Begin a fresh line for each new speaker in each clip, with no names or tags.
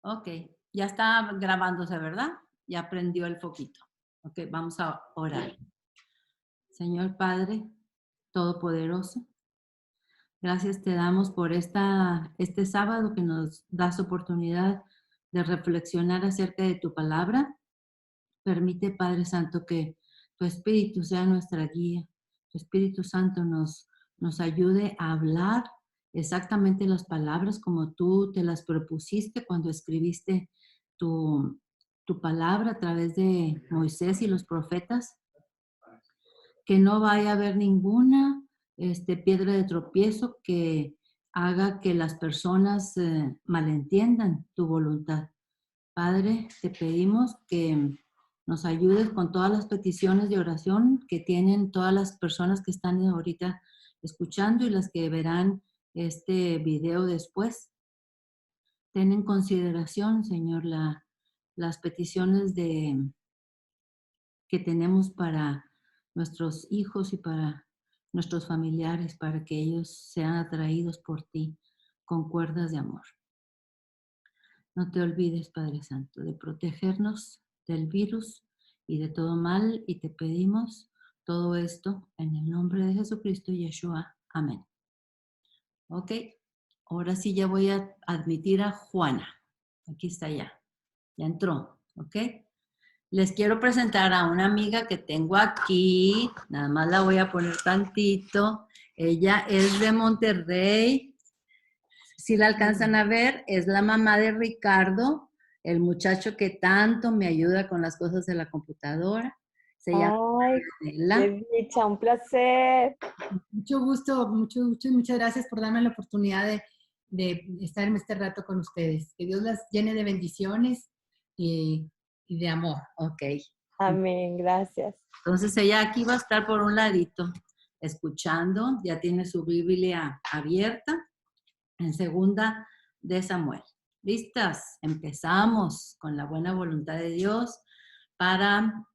Ok, ya está grabándose, ¿verdad? Ya prendió el foquito. Ok, vamos a orar. Señor Padre Todopoderoso, gracias te damos por este sábado que nos das oportunidad de reflexionar acerca de tu palabra. Permite, Padre Santo, que tu Espíritu sea nuestra guía. Tu Espíritu Santo nos ayude a hablar exactamente las palabras como tú te las propusiste cuando escribiste tu, tu palabra a través de Moisés y los profetas. Que no vaya a haber ninguna piedra de tropiezo que haga que las personas malentiendan tu voluntad. Padre, te pedimos que nos ayudes con todas las peticiones de oración que tienen todas las personas que están ahorita escuchando y las que verán este video después. Ten en consideración, Señor, las peticiones que tenemos para nuestros hijos y para nuestros familiares, para que ellos sean atraídos por ti con cuerdas de amor. No te olvides, Padre Santo, de protegernos del virus y de todo mal, y te pedimos todo esto en el nombre de Jesucristo Yeshua. Amén. Ok, ahora sí ya voy a admitir a Juana. Aquí está ya entró, ok. Les quiero presentar a una amiga que tengo aquí, nada más la voy a poner tantito. Ella es de Monterrey. Si la alcanzan a ver, es la mamá de Ricardo, el muchacho que tanto me ayuda con las cosas de la computadora. Se llama
Ay,
Marianela.
qué dicha, un placer.
Mucho gusto, muchas gracias por darme la oportunidad de estar en este rato con ustedes. Que Dios las llene de bendiciones y de amor.
Ok.
Amén, gracias.
Entonces ella aquí va a estar por un ladito, escuchando, ya tiene su Biblia abierta en segunda de Samuel. ¿Listas? Empezamos con la buena voluntad de Dios para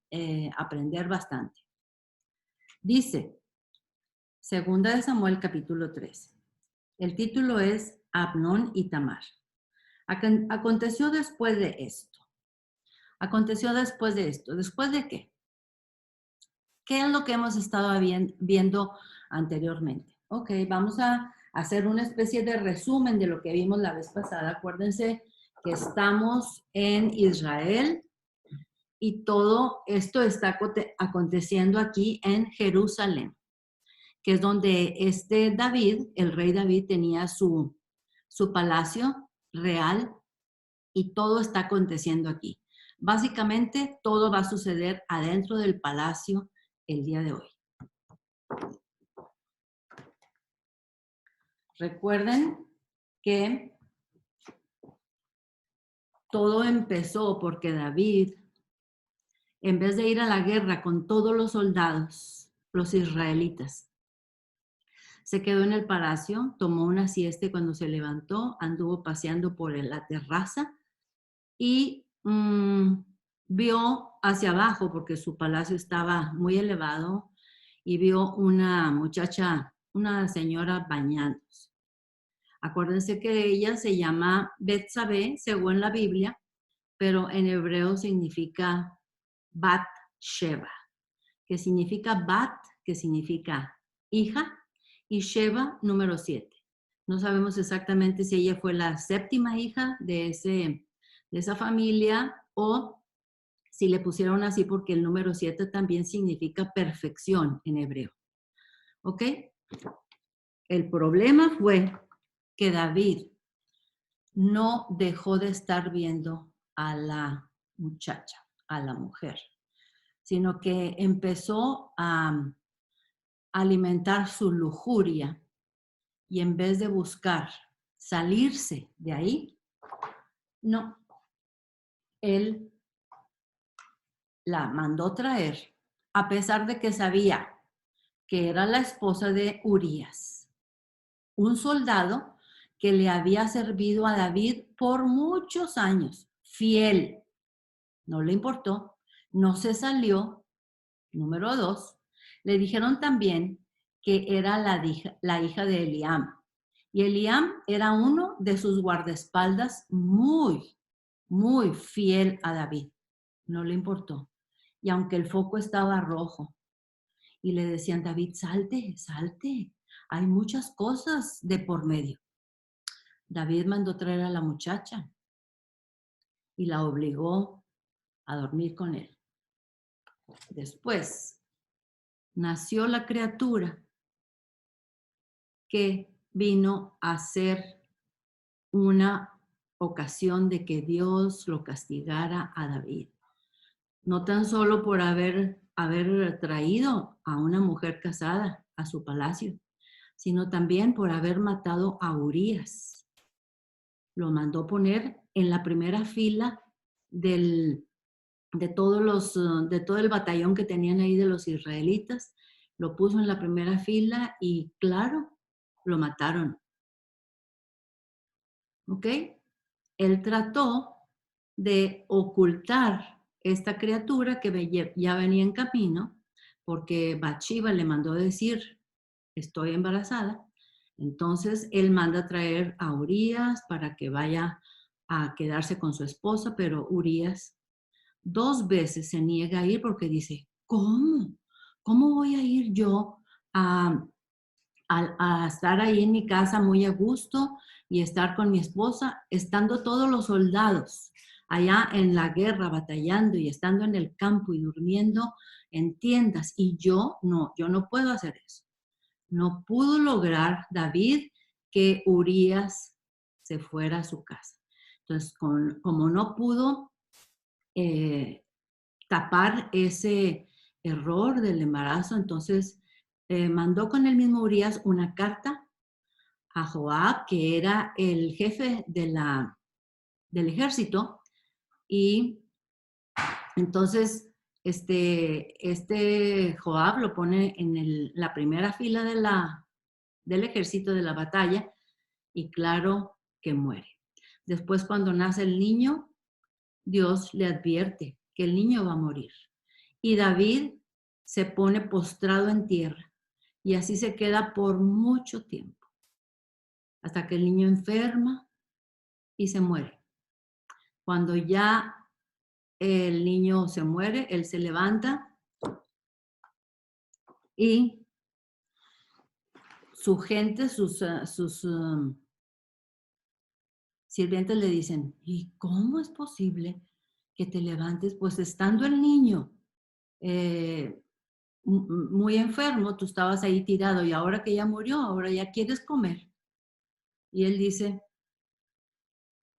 aprender bastante. Dice, segunda de Samuel capítulo 3. El título es Abnón y Tamar. Aconteció después de esto. Aconteció después de esto. ¿Después de qué? ¿Qué es lo que hemos estado viendo anteriormente? Ok, vamos a hacer una especie de resumen de lo que vimos la vez pasada. Acuérdense que estamos en Israel y todo esto está aconteciendo aquí en Jerusalén, que es donde David, el rey David, tenía su palacio real y todo está aconteciendo aquí. Básicamente, todo va a suceder adentro del palacio el día de hoy. Recuerden que todo empezó porque David, en vez de ir a la guerra con todos los soldados, los israelitas, se quedó en el palacio, tomó una siesta y cuando se levantó, anduvo paseando por la terraza y vio hacia abajo porque su palacio estaba muy elevado y vio una muchacha, una señora bañándose. Acuérdense que ella se llama Betsabé, según la Biblia, pero en hebreo significa Bat Sheba, que significa Bat, que significa hija, y Sheba, número 7. No sabemos exactamente si ella fue la séptima hija de esa familia o si le pusieron así porque el número 7 también significa perfección en hebreo. ¿Ok? El problema fue que David no dejó de estar viendo a la muchacha, a la mujer, sino que empezó a alimentar su lujuria y en vez de buscar salirse de ahí, no, él la mandó traer, a pesar de que sabía que era la esposa de Urías, un soldado que le había servido a David por muchos años, fiel. No le importó, no se salió. Número 2, le dijeron también que era la hija de Eliam. Y Eliam era uno de sus guardaespaldas muy muy fiel a David. No le importó. Y aunque el foco estaba rojo y le decían, David, salte, salte. Hay muchas cosas de por medio. David mandó traer a la muchacha y la obligó a dormir con él. Después nació la criatura que vino a ser una ocasión de que Dios lo castigara a David. No tan solo por haber traído a una mujer casada a su palacio, sino también por haber matado a Urías. Lo mandó poner en la primera fila de todo el batallón que tenían ahí de los israelitas. Lo puso en la primera fila y claro, lo mataron. ¿Ok? Él trató de ocultar esta criatura que ya venía en camino, porque Bathsheba le mandó decir, estoy embarazada. Entonces él manda a traer a Urías para que vaya a quedarse con su esposa, pero Urías 2 veces se niega a ir porque dice, ¿cómo? ¿Cómo voy a ir yo a estar ahí en mi casa muy a gusto y estar con mi esposa, estando todos los soldados allá en la guerra batallando y estando en el campo y durmiendo en tiendas? Y yo no puedo hacer eso. No pudo lograr David que Urías se fuera a su casa. Entonces, como no pudo tapar ese error del embarazo, entonces mandó con el mismo Urías una carta a Joab, que era el jefe del ejército, y entonces este Joab lo pone en la primera fila del ejército de la batalla, y claro que muere. Después, cuando nace el niño, Dios le advierte que el niño va a morir. Y David se pone postrado en tierra y así se queda por mucho tiempo, hasta que el niño enferma y se muere. Cuando ya el niño se muere, él se levanta y su gente, sus sirvientes le dicen, ¿y cómo es posible que te levantes? Pues estando el niño muy enfermo, tú estabas ahí tirado y ahora que ya murió, ahora ya quieres comer. Y él dice,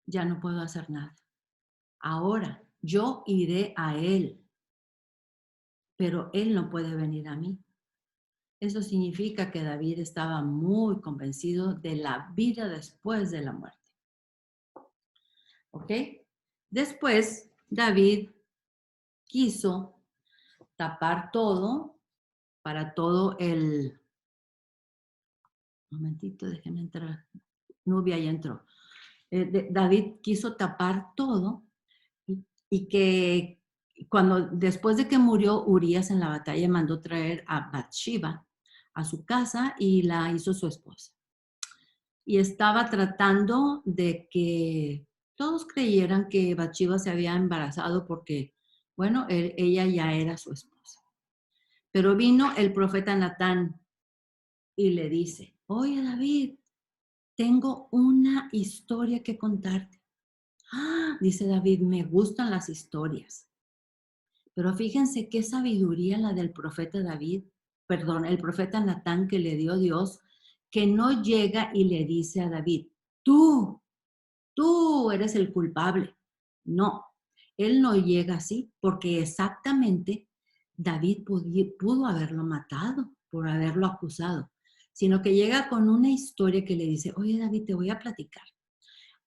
ya no puedo hacer nada. Ahora yo iré a él, pero él no puede venir a mí. Eso significa que David estaba muy convencido de la vida después de la muerte. ¿Ok? Después, David quiso tapar todo para todo el... Un momentito, déjenme entrar. Nubia ya entró. David quiso tapar todo y que después de que murió Urías en la batalla, mandó traer a Bathsheba a su casa y la hizo su esposa. Y estaba tratando de que todos creyeran que Bathsheba se había embarazado porque, bueno, ella ya era su esposa. Pero vino el profeta Natán y le dice, oye David, tengo una historia que contarte. Ah, dice David, me gustan las historias. Pero fíjense qué sabiduría la del profeta David, perdón, el profeta Natán que le dio Dios, que no llega y le dice a David, tú eres el culpable. No, él no llega así porque exactamente David pudo haberlo matado por haberlo acusado, sino que llega con una historia que le dice, oye David, te voy a platicar.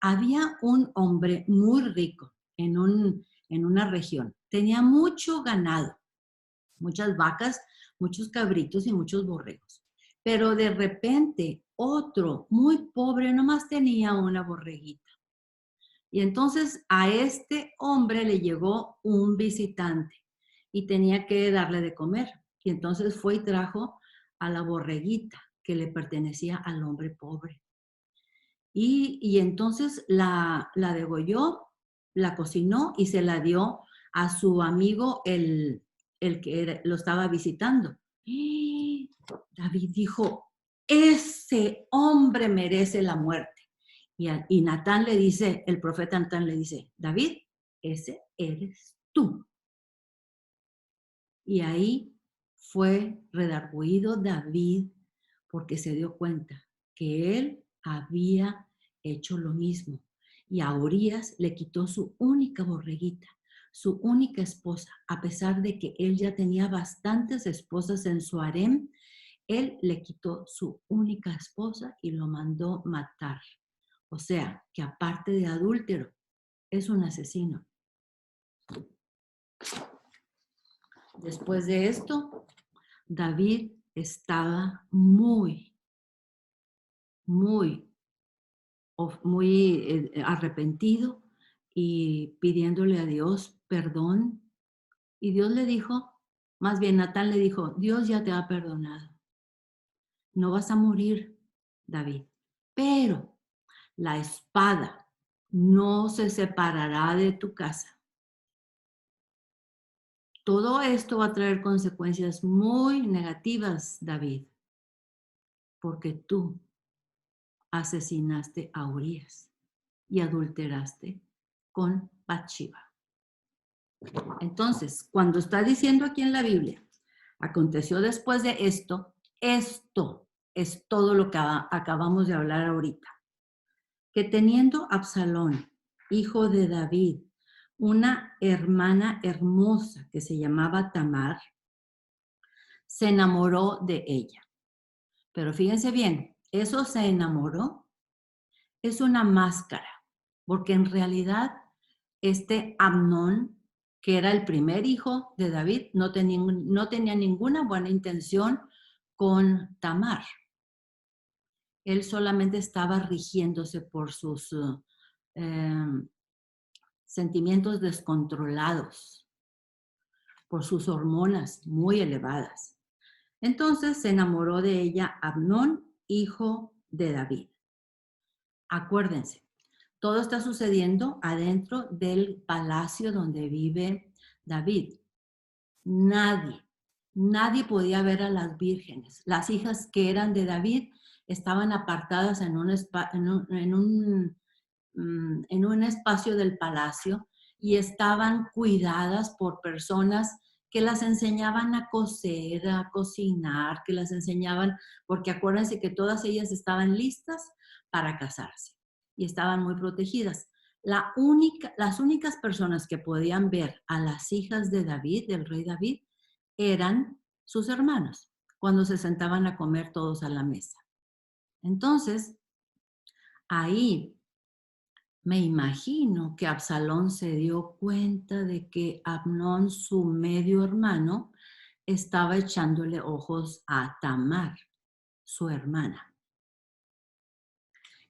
Había un hombre muy rico en una región. Tenía mucho ganado, muchas vacas, muchos cabritos y muchos borregos. Pero de repente otro muy pobre nomás tenía una borreguita. Y entonces a este hombre le llegó un visitante y tenía que darle de comer. Y entonces fue y trajo a la borreguita que le pertenecía al hombre pobre. Y entonces la degolló la cocinó y se la dio a su amigo, el que lo estaba visitando. Y David dijo, ese hombre merece la muerte. Y Natán le dice, el profeta Natán le dice, David, ese eres tú. Y ahí fue redargüido David porque se dio cuenta que él había hecho lo mismo. Y a Urías le quitó su única borreguita, su única esposa, a pesar de que él ya tenía bastantes esposas en su harem. Él le quitó su única esposa y lo mandó matar. O sea, que aparte de adúltero, es un asesino. Después de esto, David estaba muy arrepentido y pidiéndole a Dios perdón. Y Dios le dijo, más bien Natán le dijo, Dios ya te ha perdonado. No vas a morir, David, pero la espada no se separará de tu casa. Todo esto va a traer consecuencias muy negativas, David, porque tú asesinaste a Urías y adulteraste con Bathsheba. Entonces, cuando está diciendo aquí en la Biblia, aconteció después de esto, esto es todo lo que acabamos de hablar ahorita. Que teniendo Absalón, hijo de David, una hermana hermosa que se llamaba Tamar, se enamoró de ella. Pero fíjense bien, eso se enamoró es una máscara, porque en realidad este Amnón, que era el primer hijo de David, no tenía ninguna buena intención con Tamar. Él solamente estaba rigiéndose por sus sentimientos descontrolados, por sus hormonas muy elevadas. Entonces se enamoró de ella Amnón, hijo de David. Acuérdense, todo está sucediendo adentro del palacio donde vive David. Nadie podía ver a las vírgenes. Las hijas que eran de David estaban apartadas en un espacio del palacio y estaban cuidadas por personas que las enseñaban a coser, a cocinar, que las enseñaban, porque acuérdense que todas ellas estaban listas para casarse y estaban muy protegidas. Las únicas personas que podían ver a las hijas de David, del rey David, eran sus hermanos, cuando se sentaban a comer todos a la mesa. Entonces, ahí me imagino que Absalón se dio cuenta de que Amnón, su medio hermano, estaba echándole ojos a Tamar, su hermana.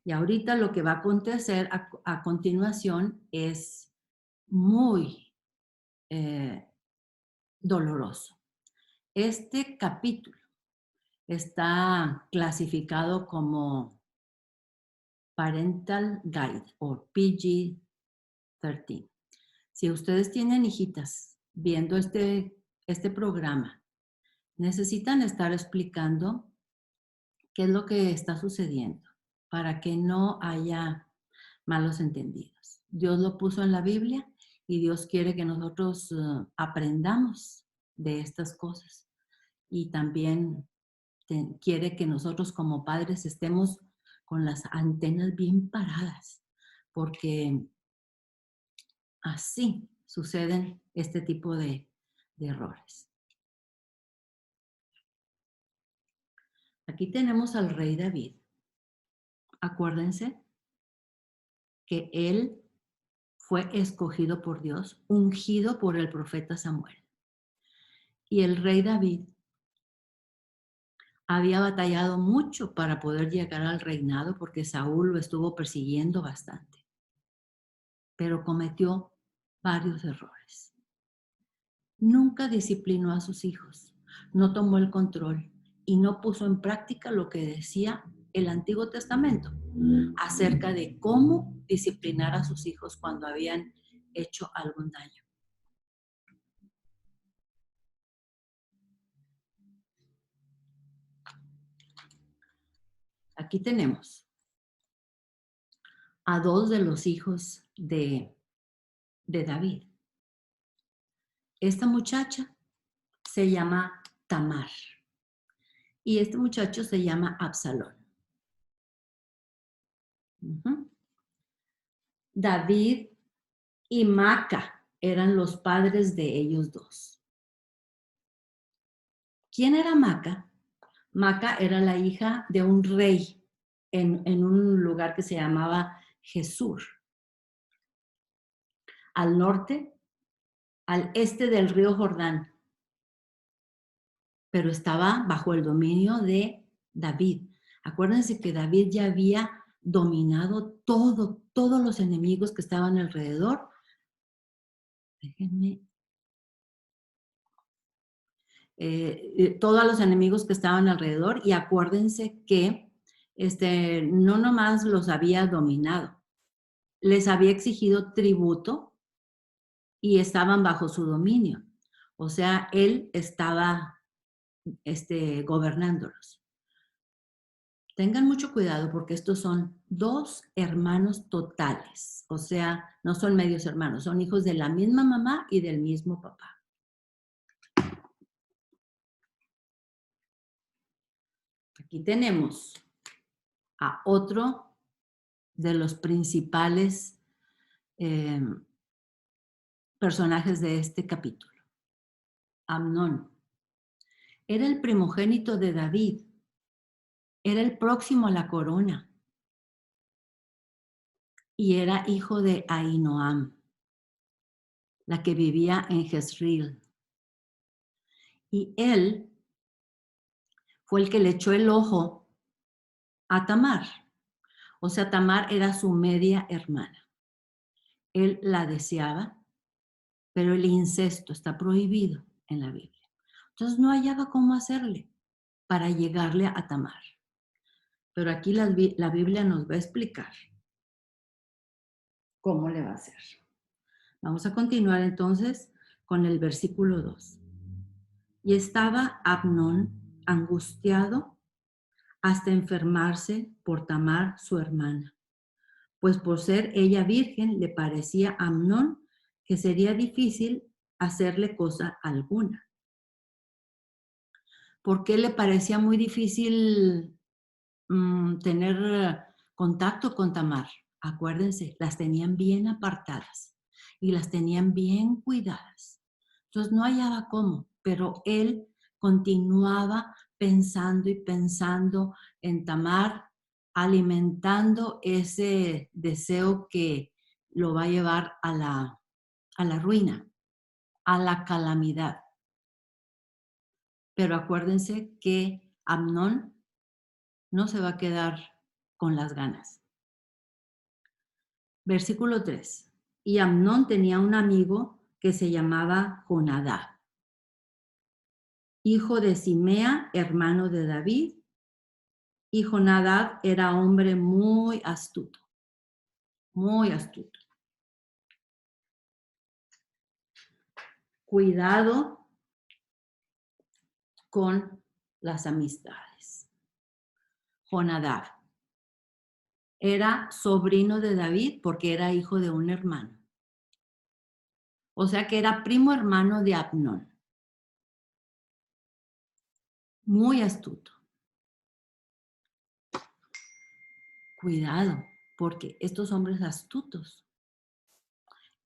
Y ahorita lo que va a acontecer a continuación es muy doloroso. Este capítulo está clasificado como Parental Guide o PG-13. Si ustedes tienen hijitas viendo este programa, necesitan estar explicando qué es lo que está sucediendo para que no haya malos entendidos. Dios lo puso en la Biblia y Dios quiere que nosotros aprendamos de estas cosas. Y también quiere que nosotros como padres estemos con las antenas bien paradas, porque así suceden este tipo de errores. Aquí tenemos al rey David. Acuérdense que él fue escogido por Dios, ungido por el profeta Samuel. Y el rey David había batallado mucho para poder llegar al reinado porque Saúl lo estuvo persiguiendo bastante. Pero cometió varios errores. Nunca disciplinó a sus hijos, no tomó el control y no puso en práctica lo que decía el Antiguo Testamento acerca de cómo disciplinar a sus hijos cuando habían hecho algún daño. Aquí tenemos a dos de los hijos de David. Esta muchacha se llama Tamar y este muchacho se llama Absalón. David y Maca eran los padres de ellos dos. ¿Quién era Maca? Maca era la hija de un rey en un lugar que se llamaba Jesús, al norte, al este del río Jordán, pero estaba bajo el dominio de David. Acuérdense que David ya había dominado todos los enemigos que estaban alrededor. Déjenme. Todos los enemigos que estaban alrededor, y acuérdense que no nomás los había dominado, les había exigido tributo y estaban bajo su dominio. O sea, él estaba gobernándolos. Tengan mucho cuidado porque estos son dos hermanos totales. O sea, no son medios hermanos, son hijos de la misma mamá y del mismo papá. Aquí tenemos a otro de los principales personajes de este capítulo. Amnón. Era el primogénito de David. Era el próximo a la corona. Y era hijo de Ahinoam, la que vivía en Jezreel. Y él fue el que le echó el ojo a Tamar. O sea, Tamar era su media hermana. Él la deseaba, pero el incesto está prohibido en la Biblia. Entonces no hallaba cómo hacerle para llegarle a Tamar. Pero aquí la Biblia nos va a explicar cómo le va a hacer. Vamos a continuar entonces con el versículo 2. Y estaba Amnón angustiado hasta enfermarse por Tamar, su hermana, pues por ser ella virgen le parecía a Amnón que sería difícil hacerle cosa alguna. ¿Por qué le parecía muy difícil tener contacto con Tamar? Acuérdense, las tenían bien apartadas y las tenían bien cuidadas. Entonces no hallaba cómo, pero él continuaba pensando y pensando en Tamar, alimentando ese deseo que lo va a llevar a la ruina, a la calamidad. Pero acuérdense que Amnón no se va a quedar con las ganas. Versículo 3. Y Amnón tenía un amigo que se llamaba Jonadab, hijo de Simea, hermano de David, y Jonadab era hombre muy astuto, muy astuto. Cuidado con las amistades. Jonadab era sobrino de David porque era hijo de un hermano. O sea que era primo hermano de Amnón. Muy astuto. Cuidado, porque estos hombres astutos,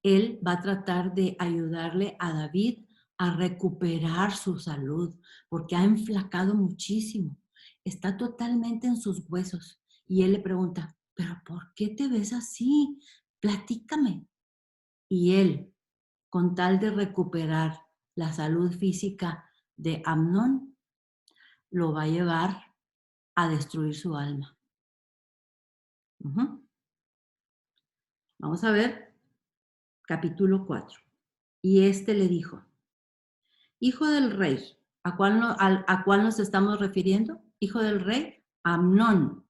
él va a tratar de ayudarle a David a recuperar su salud, porque ha enflacado muchísimo. Está totalmente en sus huesos. Y él le pregunta, ¿pero por qué te ves así? Platícame. Y él, con tal de recuperar la salud física de Amnón, lo va a llevar a destruir su alma. Vamos a ver capítulo 4. Y le dijo, hijo del rey, ¿a cuál nos estamos refiriendo? Hijo del rey, Amnón.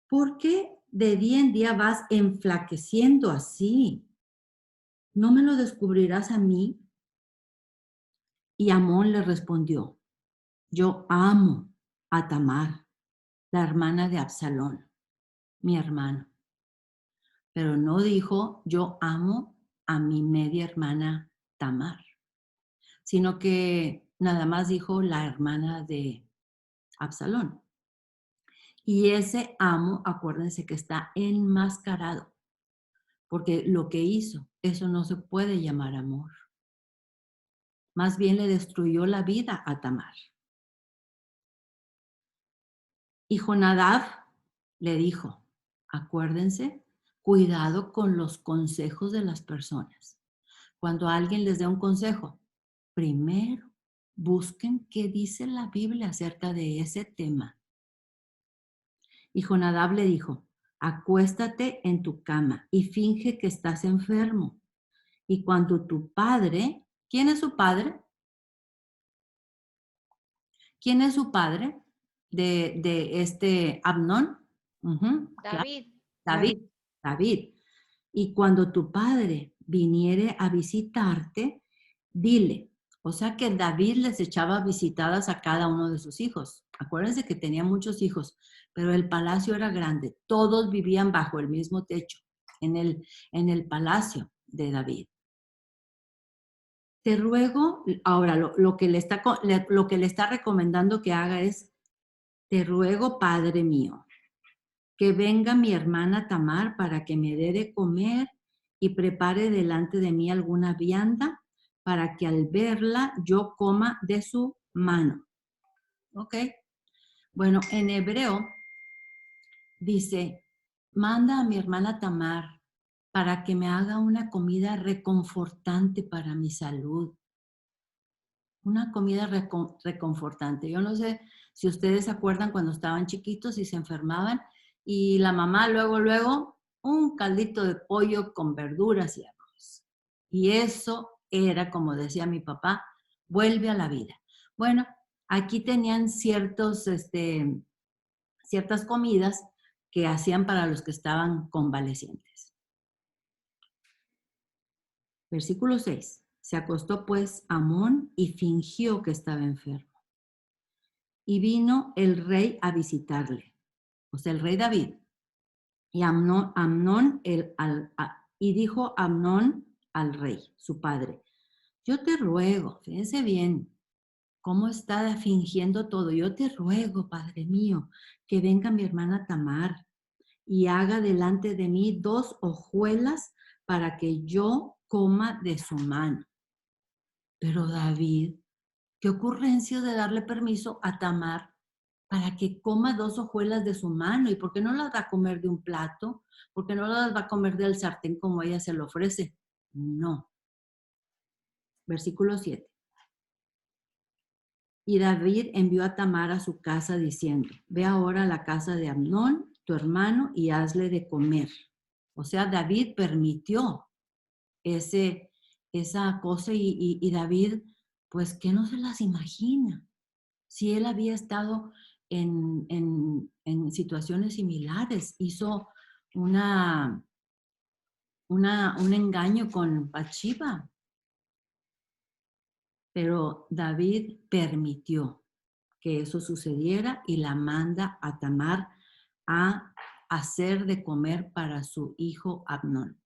¿Por qué de día en día vas enflaqueciendo así? ¿no me lo descubrirás a mí? Y Amnón le respondió, yo amo a Tamar, la hermana de Absalón, mi hermano. Pero no dijo, yo amo a mi media hermana Tamar, sino que nada más dijo la hermana de Absalón. Y ese amo, acuérdense que está enmascarado, porque lo que hizo, eso no se puede llamar amor. Más bien le destruyó la vida a Tamar. Y Jonadab le dijo, acuérdense, cuidado con los consejos de las personas. Cuando alguien les dé un consejo, primero busquen qué dice la Biblia acerca de ese tema. Y Jonadab le dijo, acuéstate en tu cama y finge que estás enfermo. Y cuando tu padre, ¿quién es su padre? ¿Quién es su padre de este Amnón? Claro,
David.
David. Y cuando tu padre viniere a visitarte, dile. O sea que David les echaba visitadas a cada uno de sus hijos. Acuérdense que tenía muchos hijos, pero el palacio era grande. Todos vivían bajo el mismo techo, en el palacio de David. Te ruego, ahora lo que le está recomendando que haga es, te ruego, Padre mío, que venga mi hermana Tamar para que me dé de comer y prepare delante de mí alguna vianda para que al verla yo coma de su mano. ¿Ok? Bueno, en hebreo dice, manda a mi hermana Tamar para que me haga una comida reconfortante para mi salud. Una comida reconfortante. Yo no sé si ustedes se acuerdan cuando estaban chiquitos y se enfermaban y la mamá luego, un caldito de pollo con verduras y arroz. Y eso era, como decía mi papá, vuelve a la vida. Bueno, aquí tenían ciertas comidas que hacían para los que estaban convalecientes. Versículo 6. Se acostó pues Amnón y fingió que estaba enfermo. Y vino el rey a visitarle, o sea, el rey David. Y y dijo Amnón al rey, su padre, yo te ruego, fíjense bien, cómo está fingiendo todo. Yo te ruego, padre mío, que venga mi hermana Tamar y haga delante de mí 2 hojuelas para que yo coma de su mano. Pero David, qué ocurrencia de darle permiso a Tamar para que coma 2 hojuelas de su mano. ¿Y por qué no las va a comer de un plato? ¿Por qué no las va a comer del sartén como ella se lo ofrece? No. Versículo 7. Y David envió a Tamar a su casa diciendo, ve ahora a la casa de Amnón, tu hermano, y hazle de comer. O sea, David permitió esa cosa y David, pues, ¿qué no se las imagina? Si él había estado en situaciones similares, hizo un engaño con Bathsheba, pero David permitió que eso sucediera y la manda a Tamar a hacer de comer para su hijo Amnón.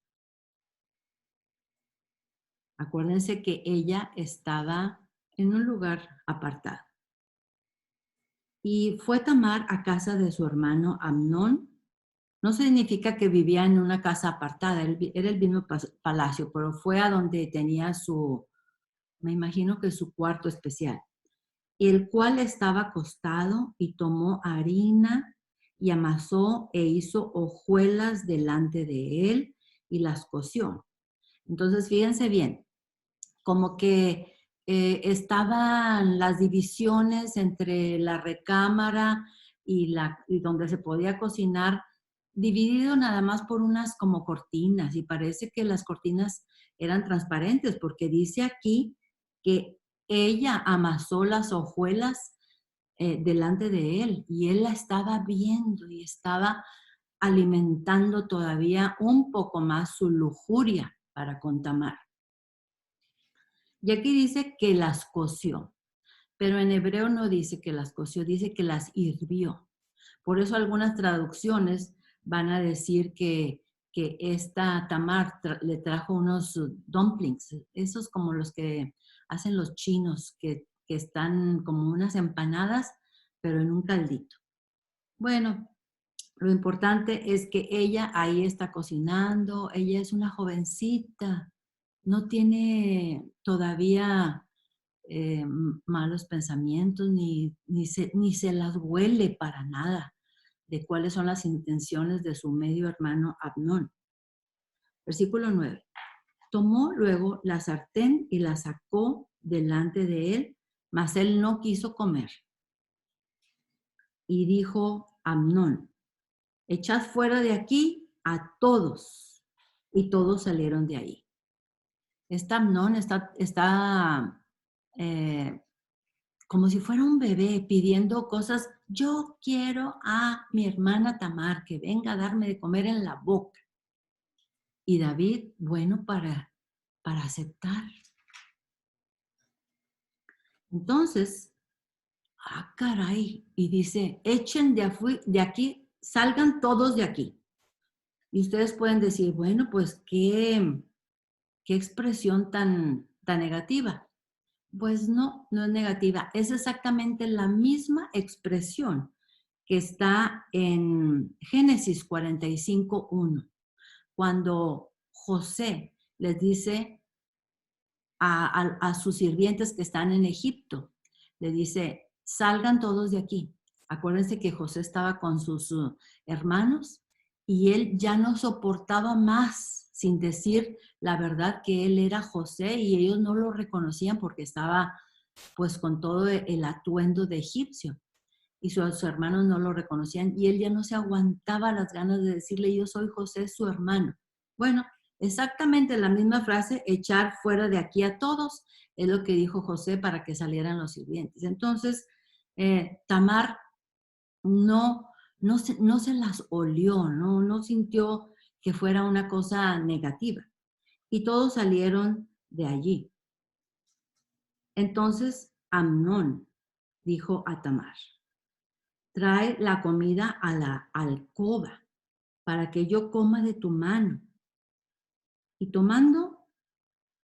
Acuérdense que ella estaba en un lugar apartado. Y fue Tamar a casa de su hermano Amnón. No significa que vivía en una casa apartada, era el mismo palacio, pero fue a donde tenía me imagino que su cuarto especial, el cual estaba acostado y tomó harina y amasó e hizo hojuelas delante de él y las coció. Entonces, fíjense bien, como que estaban las divisiones entre la recámara y donde se podía cocinar, dividido nada más por unas como cortinas, y parece que las cortinas eran transparentes, porque dice aquí que ella amasó las hojuelas delante de él, y él la estaba viendo y estaba alimentando todavía un poco más su lujuria para con Tamar. Y aquí dice que las coció, pero en hebreo no dice que las coció, dice que las hirvió. Por eso algunas traducciones van a decir que esta Tamar le trajo unos dumplings, esos como los que hacen los chinos, que están como unas empanadas, pero en un caldito. Bueno, lo importante es que ella ahí está cocinando, ella es una jovencita, no tiene todavía malos pensamientos, ni se las huele para nada de cuáles son las intenciones de su medio hermano Amnón. Versículo 9. Tomó luego la sartén y la sacó delante de él, mas él no quiso comer. Y dijo Amnón, echad fuera de aquí a todos. Y todos salieron de ahí. Esta Amnón está como si fuera un bebé pidiendo cosas. Yo quiero a mi hermana Tamar que venga a darme de comer en la boca. Y David, bueno, para aceptar. Entonces, caray, y dice, echen de aquí, salgan todos de aquí. Y ustedes pueden decir, bueno, pues qué expresión tan negativa. Pues no es negativa, es exactamente la misma expresión que está en Génesis 45:1, cuando José les dice a sus sirvientes que están en Egipto, le dice, salgan todos de aquí. Acuérdense que José estaba con sus hermanos y él ya no soportaba más sin decir la verdad que él era José, y ellos no lo reconocían porque estaba pues con todo el atuendo de egipcio, y sus hermanos no lo reconocían, y él ya no se aguantaba las ganas de decirle, yo soy José, su hermano. Bueno, exactamente la misma frase, echar fuera de aquí a todos, es lo que dijo José para que salieran los sirvientes. Entonces, Tamar no se las olió, no sintió que fuera una cosa negativa. Y todos salieron de allí. Entonces Amnón dijo a Tamar, trae la comida a la alcoba para que yo coma de tu mano. Y tomando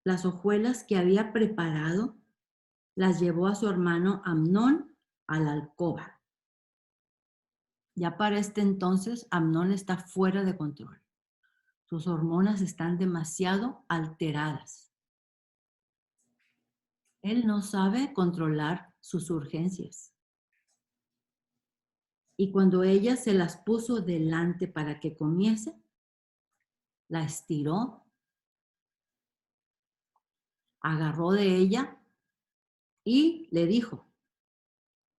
las hojuelas que había preparado, las llevó a su hermano Amnón a la alcoba. Ya para este entonces, Amnón está fuera de control. Sus hormonas están demasiado alteradas. Él no sabe controlar sus urgencias. Y cuando ella se las puso delante para que comiese, la estiró, agarró de ella y le dijo,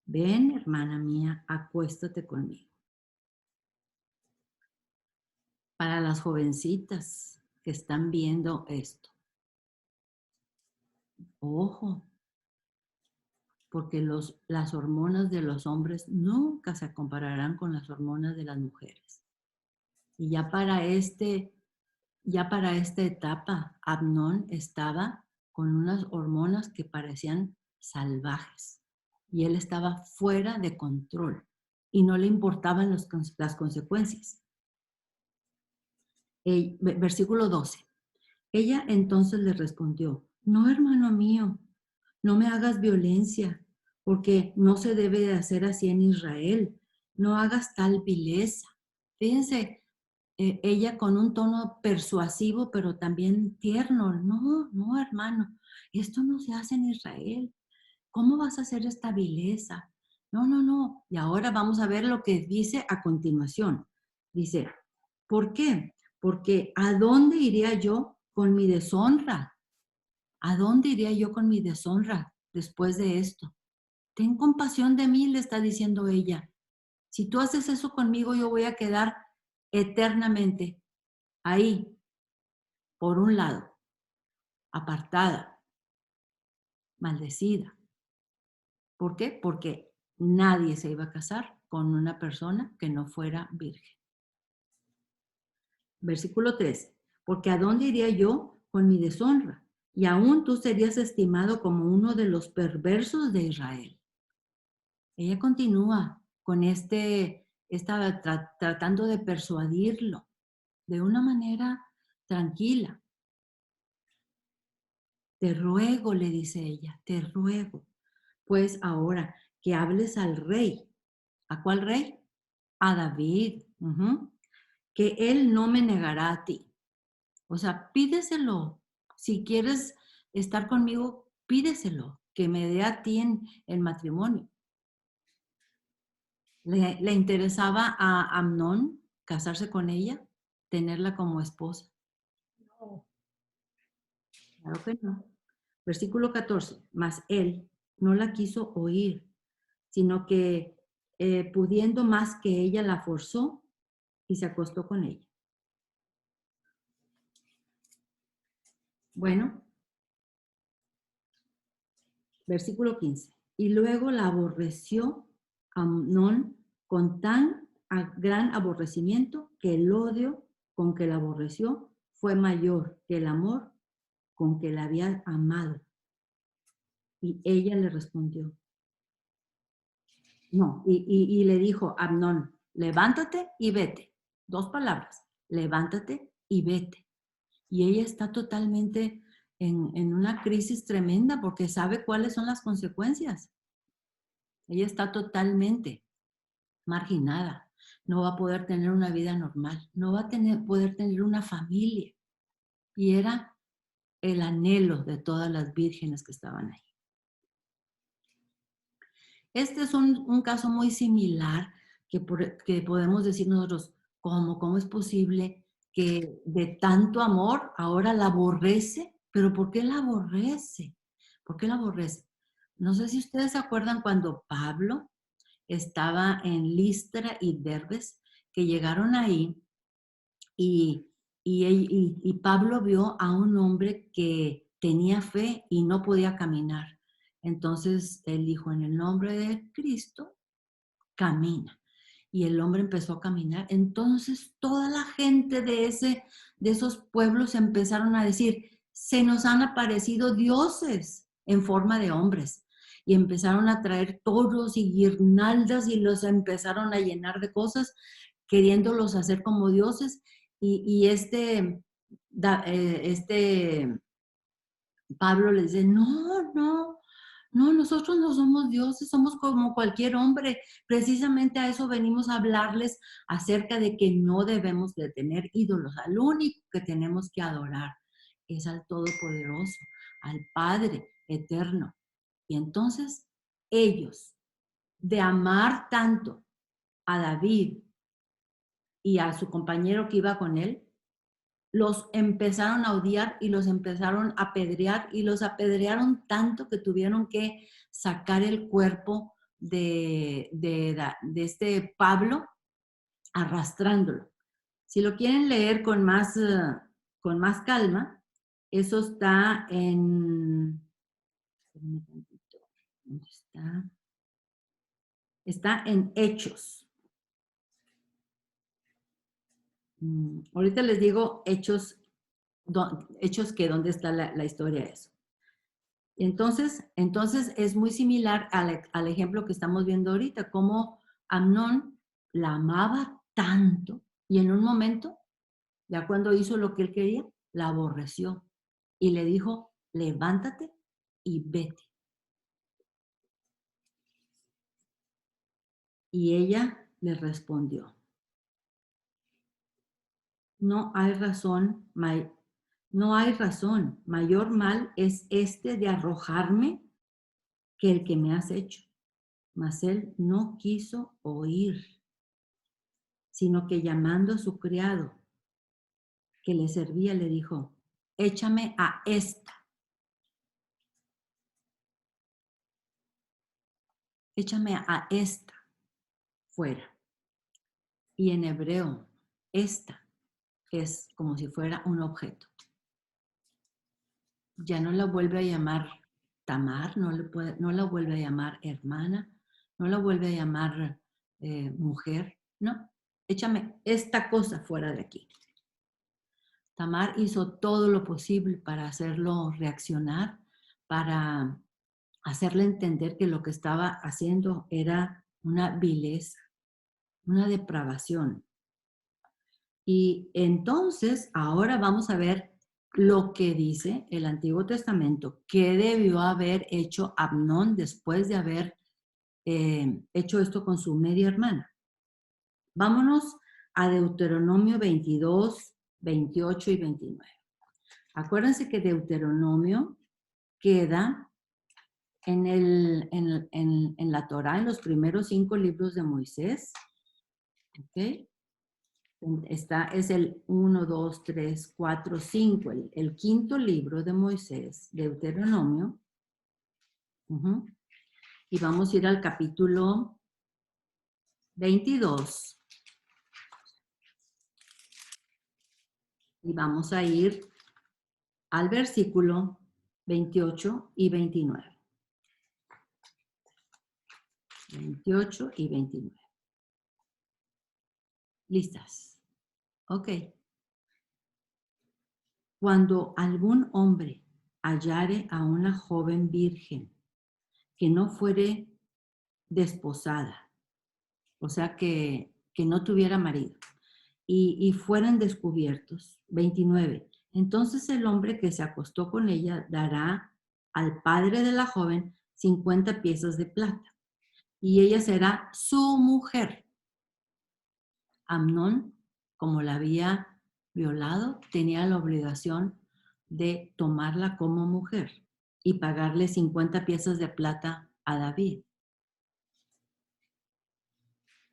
ven, hermana mía, acuéstate conmigo. Para las jovencitas que están viendo esto, ojo, porque las hormonas de los hombres nunca se compararán con las hormonas de las mujeres. Y ya para esta etapa, Amnón estaba con unas hormonas que parecían salvajes. Y él estaba fuera de control y no le importaban las consecuencias. Versículo 12. Ella entonces le respondió, no, hermano mío, no me hagas violencia, porque no se debe de hacer así en Israel. No hagas tal vileza. Fíjense, ella con un tono persuasivo, pero también tierno. No, hermano, esto no se hace en Israel. ¿Cómo vas a hacer esta vileza? No. Y ahora vamos a ver lo que dice a continuación. Dice, ¿por qué? Porque ¿a dónde iría yo con mi deshonra? ¿A dónde iría yo con mi deshonra después de esto? Ten compasión de mí, le está diciendo ella. Si tú haces eso conmigo, yo voy a quedar eternamente ahí, por un lado, apartada, maldecida. ¿Por qué? Porque nadie se iba a casar con una persona que no fuera virgen. Versículo 13. Porque ¿a dónde iría yo con mi deshonra, y aún tú serías estimado como uno de los perversos de Israel. Ella continúa con tratando de persuadirlo de una manera tranquila. Te ruego, le dice ella, te ruego, pues ahora que hables al rey. ¿A cuál rey? A David. Que él no me negará a ti. O sea, pídeselo. Si quieres estar conmigo, pídeselo, que me dé a ti en matrimonio. ¿Le interesaba a Amnón casarse con ella? ¿Tenerla como esposa?
No.
Claro que no. Versículo 14. Mas él no la quiso oír, sino que pudiendo más que ella, la forzó y se acostó con ella. Bueno, versículo 15. Y luego la aborreció Amnón con tan gran aborrecimiento que el odio con que la aborreció fue mayor que el amor con que la había amado. Y ella le respondió. No, y le dijo a Amnón, levántate y vete. 2 palabras, levántate y vete. Y ella está totalmente en una crisis tremenda porque sabe cuáles son las consecuencias. Ella está totalmente marginada. No va a poder tener una vida normal. No va a poder tener una familia. Y era el anhelo de todas las vírgenes que estaban ahí. Este es un caso muy similar que podemos decir nosotros, ¿cómo es posible que de tanto amor ahora la aborrece? ¿Pero por qué la aborrece? ¿Por qué la aborrece? No sé si ustedes se acuerdan cuando Pablo estaba en Listra y Derbes, que llegaron ahí y Pablo vio a un hombre que tenía fe y no podía caminar. Entonces él dijo, en el nombre de Cristo, camina. Y el hombre empezó a caminar. Entonces toda la gente de esos pueblos empezaron a decir, se nos han aparecido dioses en forma de hombres. Y empezaron a traer toros y guirnaldas y los empezaron a llenar de cosas, queriéndolos hacer como dioses. Y Pablo les dice, no, nosotros no somos dioses, somos como cualquier hombre. Precisamente a eso venimos a hablarles acerca de que no debemos de tener ídolos. Al único que tenemos que adorar es al Todopoderoso, al Padre eterno. Y entonces ellos, de amar tanto a David y a su compañero que iba con él, los empezaron a odiar y los empezaron a apedrear y los apedrearon tanto que tuvieron que sacar el cuerpo de este Pablo arrastrándolo. Si lo quieren leer con más calma, eso está en... ¿Dónde está? Está en Hechos. Ahorita les digo Hechos que dónde está la historia de eso. Entonces es muy similar al ejemplo que estamos viendo ahorita, cómo Amnón la amaba tanto y en un momento, ya cuando hizo lo que él quería, la aborreció y le dijo, levántate y vete. Y ella le respondió, no hay razón, mayor mal es este de arrojarme que el que me has hecho. Mas él no quiso oír, sino que llamando a su criado que le servía, le dijo, échame a esta. Échame a esta fuera. Y en hebreo, esta es como si fuera un objeto. Ya no la vuelve a llamar Tamar, no la vuelve a llamar hermana, no la vuelve a llamar mujer, no. Échame esta cosa fuera de aquí. Tamar hizo todo lo posible para hacerlo reaccionar, para hacerle entender que lo que estaba haciendo era una vileza, una depravación. Y entonces, ahora vamos a ver lo que dice el Antiguo Testamento, qué debió haber hecho Amnón después de haber hecho esto con su media hermana. Vámonos a Deuteronomio 22, 28 y 29. Acuérdense que Deuteronomio queda en la Torá, en los primeros 5 libros de Moisés. ¿Ok? Es el 1, 2, 3, 4, 5, el quinto libro de Moisés, Deuteronomio. Y vamos a ir al capítulo 22. Y vamos a ir al versículo 28 y 29. 28 y 29. ¿Listas? Ok. Cuando algún hombre hallare a una joven virgen que no fuere desposada, o sea que no tuviera marido, y fueran descubiertos, 29, entonces el hombre que se acostó con ella dará al padre de la joven 50 piezas de plata, y ella será su mujer. Amnón, como la había violado, tenía la obligación de tomarla como mujer y pagarle 50 piezas de plata a David.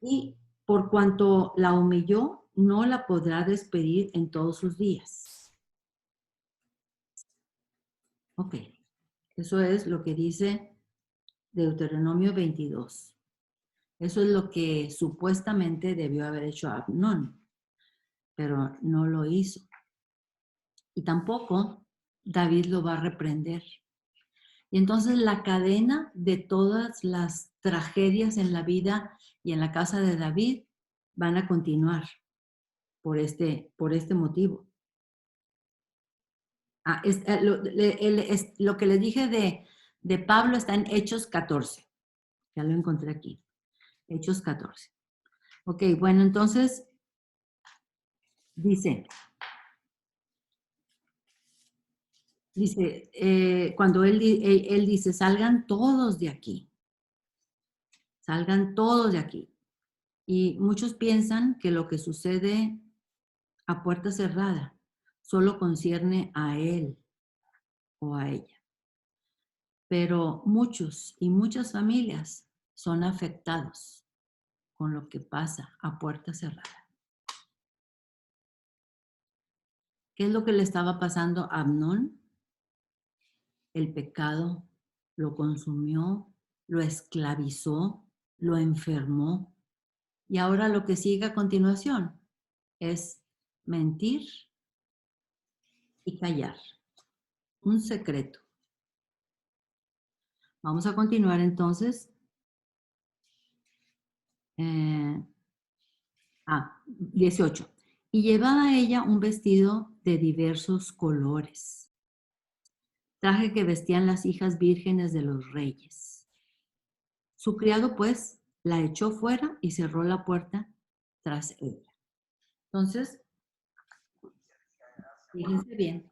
Y por cuanto la humilló, no la podrá despedir en todos sus días. Ok, eso es lo que dice Deuteronomio 22. Eso es lo que supuestamente debió haber hecho Amnón, pero no lo hizo. Y tampoco David lo va a reprender. Y entonces la cadena de todas las tragedias en la vida y en la casa de David van a continuar por este motivo. Lo que les dije de Pablo está en Hechos 14. Ya lo encontré aquí. Hechos 14. Ok, bueno, entonces dice, cuando él dice, salgan todos de aquí. Salgan todos de aquí. Y muchos piensan que lo que sucede a puerta cerrada solo concierne a él o a ella. Pero muchos y muchas familias son afectados con lo que pasa a puerta cerrada. ¿Qué es lo que le estaba pasando a Amnón? El pecado lo consumió, lo esclavizó, lo enfermó. Y ahora lo que sigue a continuación es mentir y callar. Un secreto. Vamos a continuar entonces. 18. Y llevaba ella un vestido de diversos colores, traje que vestían las hijas vírgenes de los reyes. Su criado, pues, la echó fuera y cerró la puerta tras ella. Entonces, fíjense bien.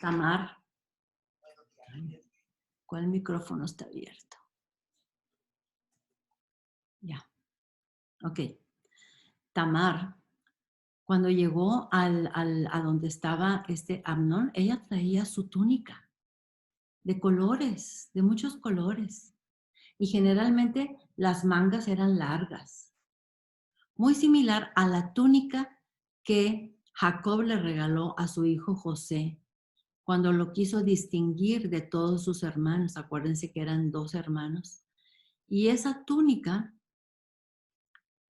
Tamar. ¿Cuál micrófono está abierto? Ya. Ok. Tamar, cuando llegó a donde estaba Amnón, ella traía su túnica de colores, de muchos colores. Y generalmente las mangas eran largas. Muy similar a la túnica que Jacob le regaló a su hijo José cuando lo quiso distinguir de todos sus hermanos. Acuérdense que eran 2 hermanos. Y esa túnica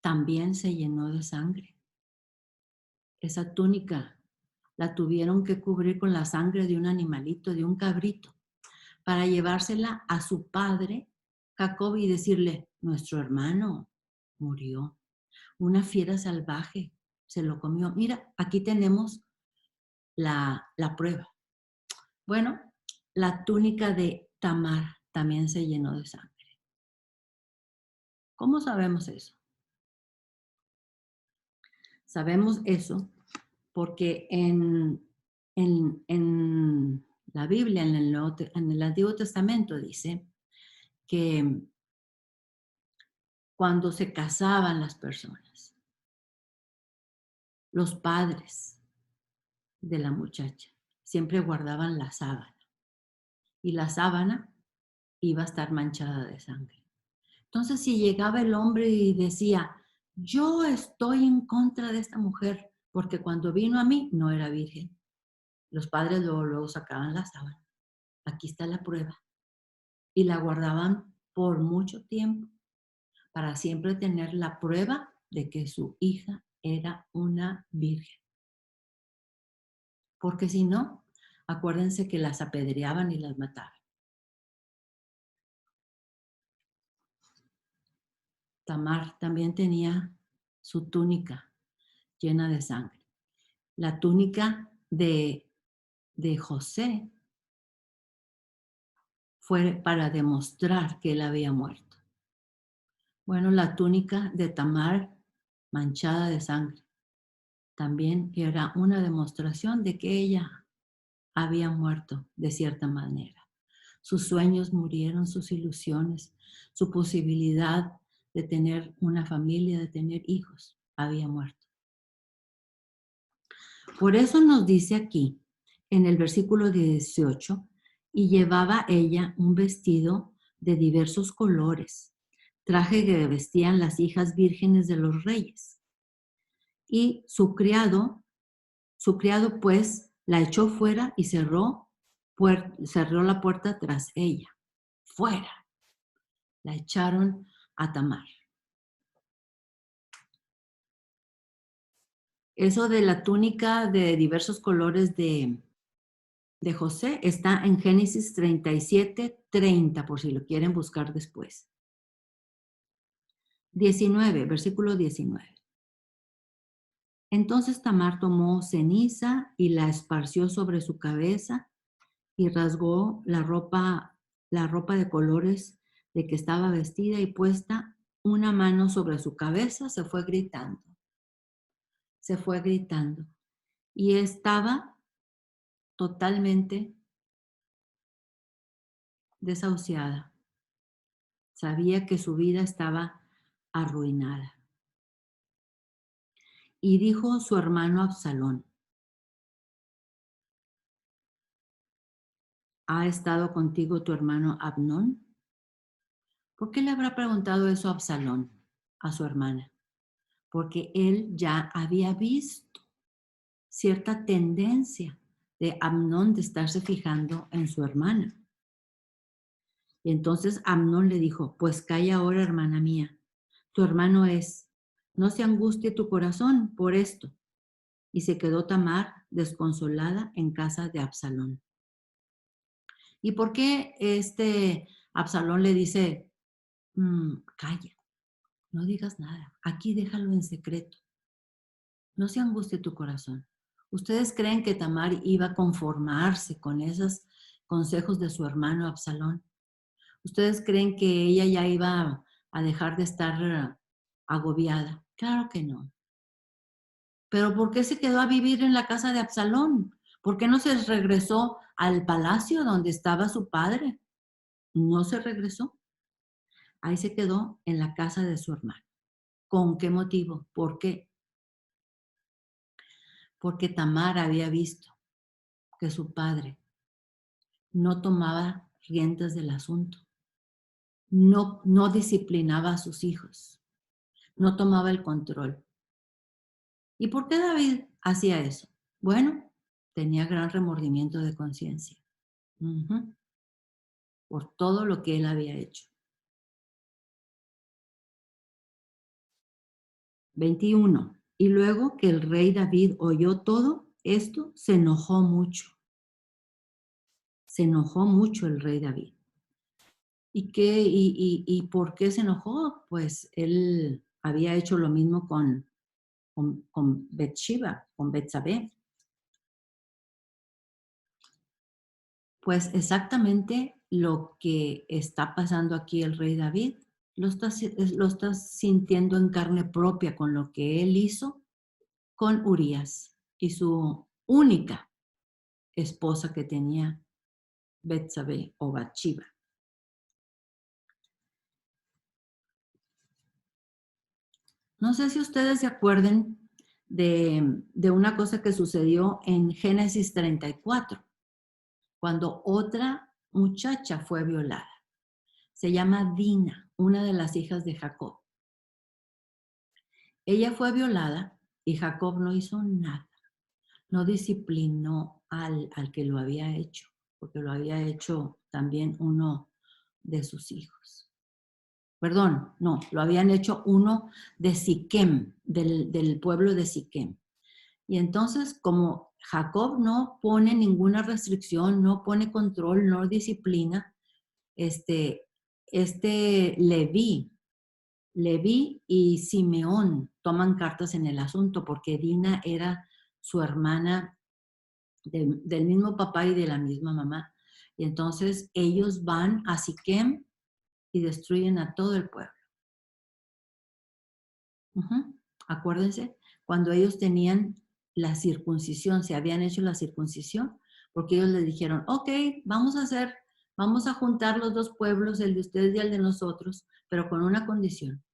también se llenó de sangre. Esa túnica la tuvieron que cubrir con la sangre de un animalito, de un cabrito, para llevársela a su padre, Jacob, y decirle, nuestro hermano murió. Una fiera salvaje se lo comió. Mira, aquí tenemos la prueba. Bueno, la túnica de Tamar también se llenó de sangre. ¿Cómo sabemos eso? Sabemos eso porque en la Biblia, en el Antiguo Testamento, dice que cuando se casaban las personas, los padres de la muchacha siempre guardaban la sábana y la sábana iba a estar manchada de sangre. Entonces, si llegaba el hombre y decía, yo estoy en contra de esta mujer porque cuando vino a mí no era virgen, los padres luego sacaban la sábana. Aquí está la prueba. Y la guardaban por mucho tiempo para siempre tener la prueba de que su hija era una virgen. Porque si no, acuérdense que las apedreaban y las mataban. Tamar también tenía su túnica llena de sangre. La túnica de José fue para demostrar que él había muerto. Bueno, la túnica de Tamar manchada de sangre también era una demostración de que ella había muerto de cierta manera. Sus sueños murieron, sus ilusiones, su posibilidad de tener una familia, de tener hijos, había muerto. Por eso nos dice aquí, en el versículo 18, y llevaba ella un vestido de diversos colores, traje que vestían las hijas vírgenes de los reyes. Y su criado pues la echó fuera y cerró la puerta tras ella. Fuera. La echaron a Tamar. Eso de la túnica de diversos colores de José está en Génesis 37:30, por si lo quieren buscar después. 19, versículo 19. Entonces Tamar tomó ceniza y la esparció sobre su cabeza y rasgó la ropa de colores de que estaba vestida y puesta una mano sobre su cabeza, se fue gritando. Y estaba totalmente desahuciada. Sabía que su vida estaba arruinada. Y dijo su hermano Absalón, ¿ha estado contigo tu hermano Amnón? ¿Por qué le habrá preguntado eso a Absalón, a su hermana? Porque él ya había visto cierta tendencia de Amnón de estarse fijando en su hermana. Y entonces Amnón le dijo, pues calla ahora, hermana mía, tu hermano es, no se angustie tu corazón por esto. Y se quedó Tamar desconsolada en casa de Absalón. ¿Y por qué Absalón le dice, calla, no digas nada, aquí déjalo en secreto, no se angustie tu corazón? ¿Ustedes creen que Tamar iba a conformarse con esos consejos de su hermano Absalón? ¿Ustedes creen que ella ya iba a dejar de estar agobiada? Claro que no. ¿Pero por qué se quedó a vivir en la casa de Absalón? ¿Por qué no se regresó al palacio donde estaba su padre? No se regresó. Ahí se quedó en la casa de su hermano. ¿Con qué motivo? ¿Por qué? Porque Tamar había visto que su padre no tomaba riendas del asunto, no disciplinaba a sus hijos, no tomaba el control. ¿Y por qué David hacía eso? Bueno, tenía gran remordimiento de conciencia. Por todo lo que él había hecho. 21. Y luego que el rey David oyó todo esto, se enojó mucho. Se enojó mucho el rey David. ¿Y por qué se enojó? Pues él había hecho lo mismo con Betsabé, con Betsabé. Pues exactamente lo que está pasando aquí el rey David, lo está sintiendo en carne propia con lo que él hizo con Urías y su única esposa que tenía, Betsabé o Bathsheba. No sé si ustedes se acuerden de una cosa que sucedió en Génesis 34, cuando otra muchacha fue violada. Se llama Dina, una de las hijas de Jacob. Ella fue violada y Jacob no hizo nada. No disciplinó al que lo había hecho, porque lo había hecho también uno de sus hijos. Perdón, no, lo habían hecho uno de Siquem, del pueblo de Siquem. Y entonces, como Jacob no pone ninguna restricción, no pone control, no disciplina, Leví y Simeón toman cartas en el asunto porque Dina era su hermana del mismo papá y de la misma mamá. Y entonces ellos van a Siquem y destruyen a todo el pueblo. Acuérdense, cuando ellos tenían la circuncisión, se habían hecho la circuncisión, porque ellos les dijeron, ok, vamos a juntar los dos pueblos, el de ustedes y el de nosotros, pero con una condición,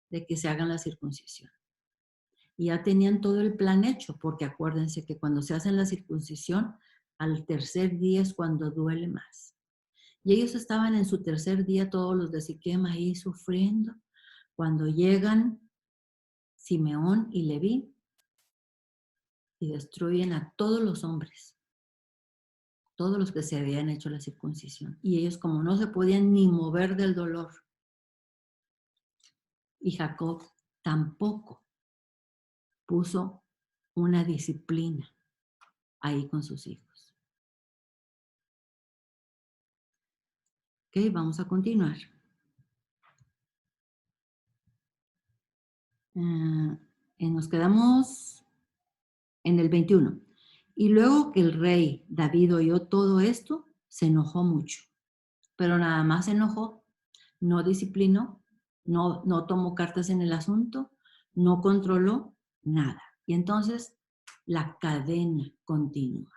de que se hagan la circuncisión. Y ya tenían todo el plan hecho, porque acuérdense que cuando se hace la circuncisión, al tercer día es cuando duele más. Y ellos estaban en su tercer día, todos los de Siquem ahí sufriendo, cuando llegan Simeón y Leví y destruyen a todos los hombres, todos los que se habían hecho la circuncisión. Y ellos, como no se podían ni mover del dolor, y Jacob tampoco puso una disciplina ahí con sus hijos. Ok, vamos a continuar. Nos quedamos en el 21. Y luego que el rey David oyó todo esto, se enojó mucho. Pero nada más se enojó, no disciplinó, no tomó cartas en el asunto, no controló nada. Y entonces la cadena continúa.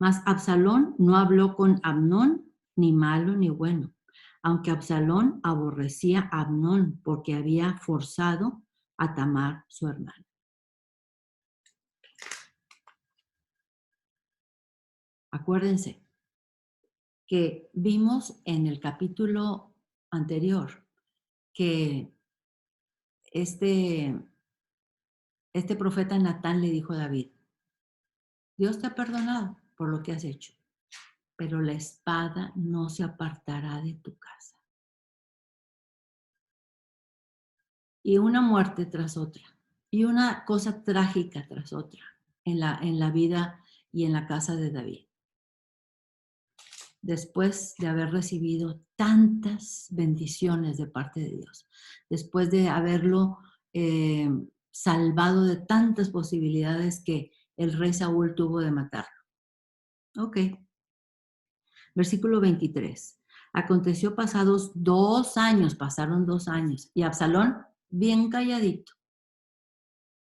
Mas Absalón no habló con Amnón, ni malo ni bueno, aunque Absalón aborrecía a Amnón porque había forzado a Tamar, su hermana. Acuérdense que vimos en el capítulo anterior que este profeta Natán le dijo a David, Dios te ha perdonado por lo que has hecho, pero la espada no se apartará de tu casa. Y una muerte tras otra, y una cosa trágica tras otra en la vida y en la casa de David. Después de haber recibido tantas bendiciones de parte de Dios, después de haberlo salvado de tantas posibilidades que el rey Saúl tuvo de matarlo. Ok. Versículo 23. Aconteció pasaron 2 años, y Absalón, bien calladito,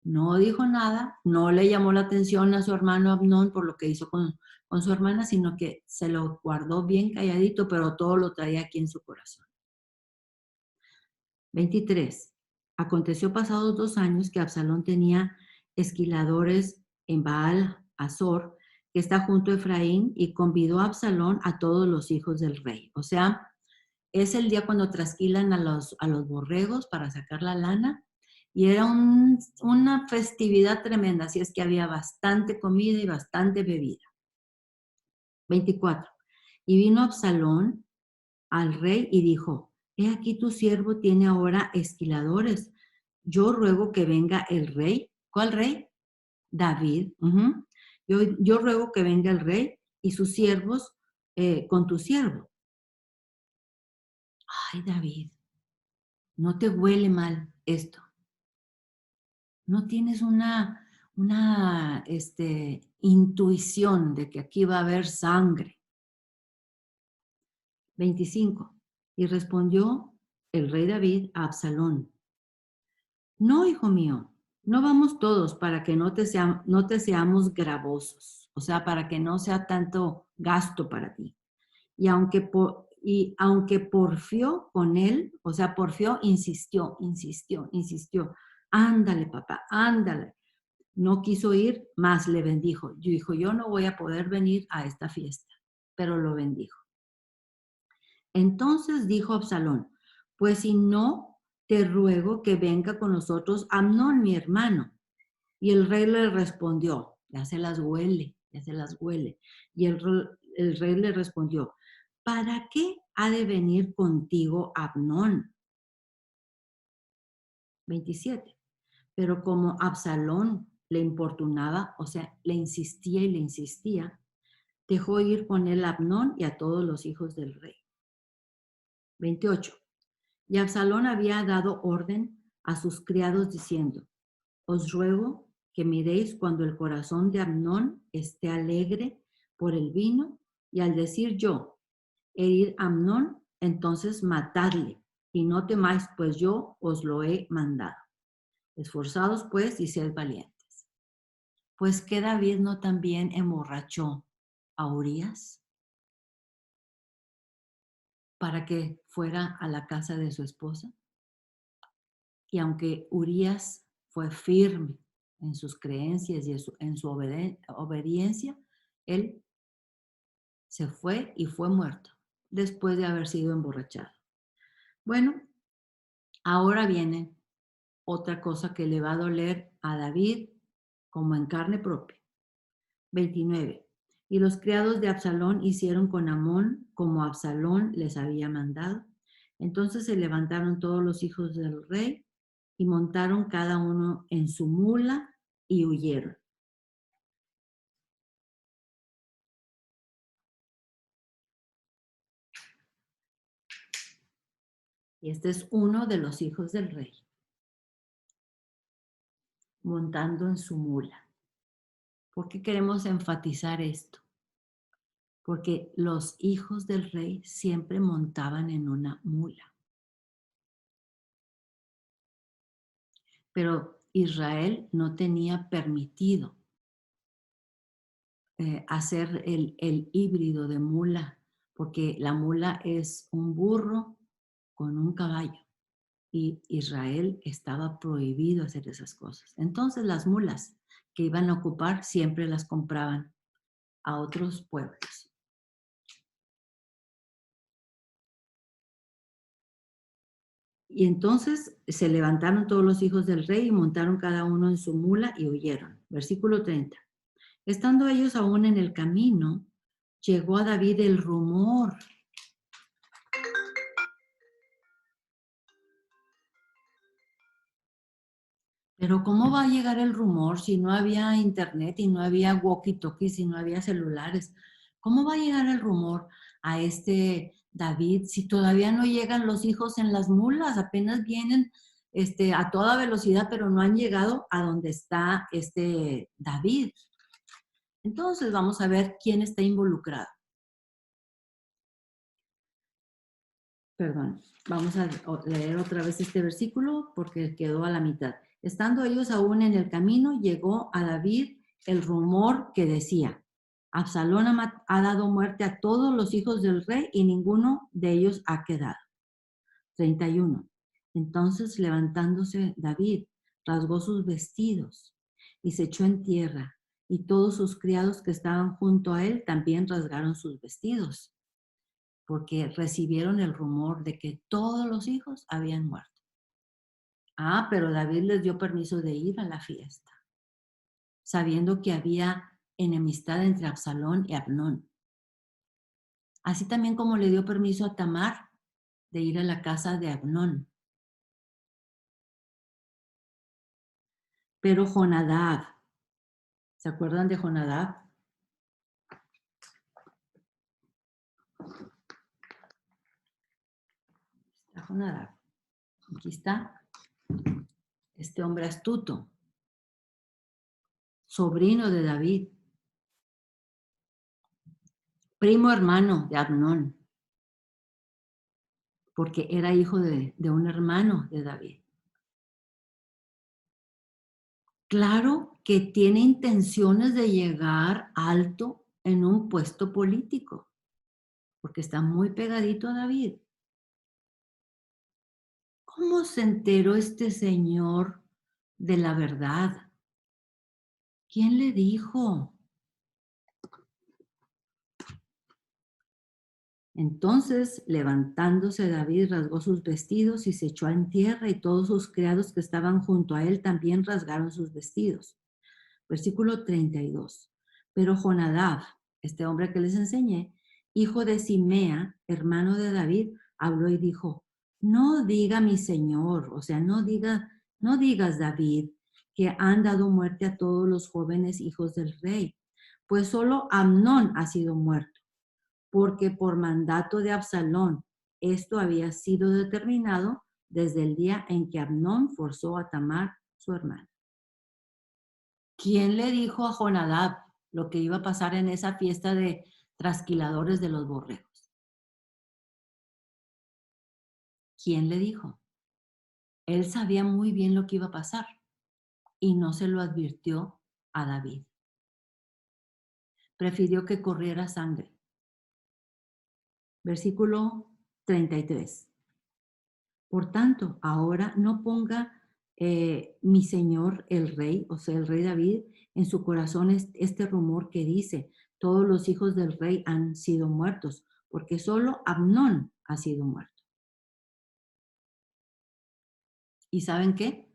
no dijo nada, no le llamó la atención a su hermano Amnón por lo que hizo con su hermana, sino que se lo guardó bien calladito, pero todo lo traía aquí en su corazón. 23. Aconteció pasados 2 años que Absalón tenía esquiladores en Baal Azor, que está junto a Efraín, y convidó a Absalón a todos los hijos del rey. O sea, es el día cuando trasquilan a los borregos para sacar la lana, y era una festividad tremenda, así es que había bastante comida y bastante bebida. 24. Y vino Absalón al rey y dijo, he aquí tu siervo tiene ahora esquiladores. Yo ruego que venga el rey. ¿Cuál rey? David. Yo ruego que venga el rey y sus siervos con tu siervo. Ay, David, ¿No te huele mal esto? ¿No tienes una intuición de que aquí va a haber sangre? 25. Y respondió el rey David a Absalón: no, hijo mío, no vamos todos para que no te seamos gravosos, o sea, para que no sea tanto gasto para ti. Y aunque porfió con él, o sea, porfió, insistió. Ándale, papá, ándale. No quiso ir, más le bendijo. Dijo, yo no voy a poder venir a esta fiesta, pero lo bendijo. Entonces dijo Absalón, pues si no, te ruego que venga con nosotros Amnón, mi hermano. Y el rey le respondió, ya se las huele. Y el rey le respondió, ¿para qué ha de venir contigo Amnón? 27. Pero como Absalón le importunaba, o sea, le insistía, dejó ir con él a Amnón y a todos los hijos del rey. 28. Y Absalón había dado orden a sus criados diciendo, os ruego que miréis cuando el corazón de Amnón esté alegre por el vino, y al decir yo, herid a Amnón, entonces matadle, y no temáis, pues yo os lo he mandado. Esforzados pues y sed valientes. Pues que David no también emborrachó a Urías para que fuera a la casa de su esposa. Y aunque Urías fue firme en sus creencias y en su obediencia, él se fue y fue muerto después de haber sido emborrachado. Bueno, ahora viene otra cosa que le va a doler a David como en carne propia. 29. Y los criados de Absalón hicieron con Amón como Absalón les había mandado. Entonces se levantaron todos los hijos del rey y montaron cada uno en su mula y huyeron. Y este es uno de los hijos del rey, montando en su mula. ¿Por qué queremos enfatizar esto? Porque los hijos del rey siempre montaban en una mula. Pero Israel no tenía permitido hacer el híbrido de mula, porque la mula es un burro con un caballo y Israel estaba prohibido hacer esas cosas. Entonces las mulas que iban a ocupar siempre las compraban a otros pueblos. Y entonces se levantaron todos los hijos del rey y montaron cada uno en su mula y huyeron. Versículo 30. Estando ellos aún en el camino, llegó a David el rumor. Pero ¿cómo va a llegar el rumor si no había internet y no había walkie-talkies y no había celulares? ¿Cómo va a llegar el rumor a este David si todavía no llegan los hijos en las mulas? Apenas vienen a toda velocidad, pero no han llegado a donde está este David. Entonces vamos a ver quién está involucrado. Perdón, vamos a leer otra vez este versículo porque quedó a la mitad. Estando ellos aún en el camino, llegó a David el rumor que decía, Absalón ha dado muerte a todos los hijos del rey y ninguno de ellos ha quedado. 31. Entonces levantándose David, rasgó sus vestidos y se echó en tierra, y todos sus criados que estaban junto a él también rasgaron sus vestidos, porque recibieron el rumor de que todos los hijos habían muerto. Ah, pero David les dio permiso de ir a la fiesta, sabiendo que había enemistad entre Absalón y Amnón. Así también como le dio permiso a Tamar de ir a la casa de Amnón. Pero Jonadab, ¿se acuerdan de Jonadab? Está Jonadab. Aquí está. Este hombre astuto, sobrino de David, primo hermano de Amnón, porque era hijo de un hermano de David. Claro que tiene intenciones de llegar alto en un puesto político, porque está muy pegadito a David. ¿Cómo se enteró este señor de la verdad? ¿Quién le dijo? Entonces, levantándose David, rasgó sus vestidos y se echó en tierra, y todos sus criados que estaban junto a él también rasgaron sus vestidos. Versículo 32. Pero Jonadab, este hombre que les enseñé, hijo de Simea, hermano de David, habló y dijo: no diga mi señor, o sea, no digas, David, que han dado muerte a todos los jóvenes hijos del rey, pues solo Amnón ha sido muerto, porque por mandato de Absalón esto había sido determinado desde el día en que Amnón forzó a Tamar, su hermana. ¿Quién le dijo a Jonadab lo que iba a pasar en esa fiesta de trasquiladores de los borregos? ¿Quién le dijo? Él sabía muy bien lo que iba a pasar y no se lo advirtió a David. Prefirió que corriera sangre. Versículo 33. Por tanto, ahora no ponga mi señor el rey, o sea, el rey David, en su corazón este rumor que dice: todos los hijos del rey han sido muertos, porque solo Amnón ha sido muerto. ¿Y saben qué?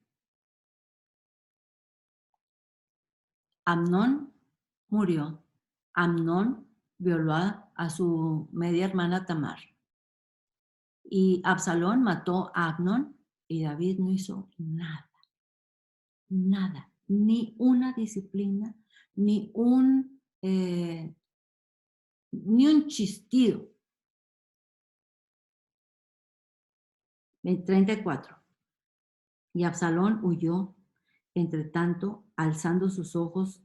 Amnón murió. Amnón violó a su media hermana Tamar. Y Absalón mató a Amnón y David no hizo nada. Nada. Ni una disciplina, ni un chistido. 34. Y Absalón huyó. Entre tanto, alzando sus ojos,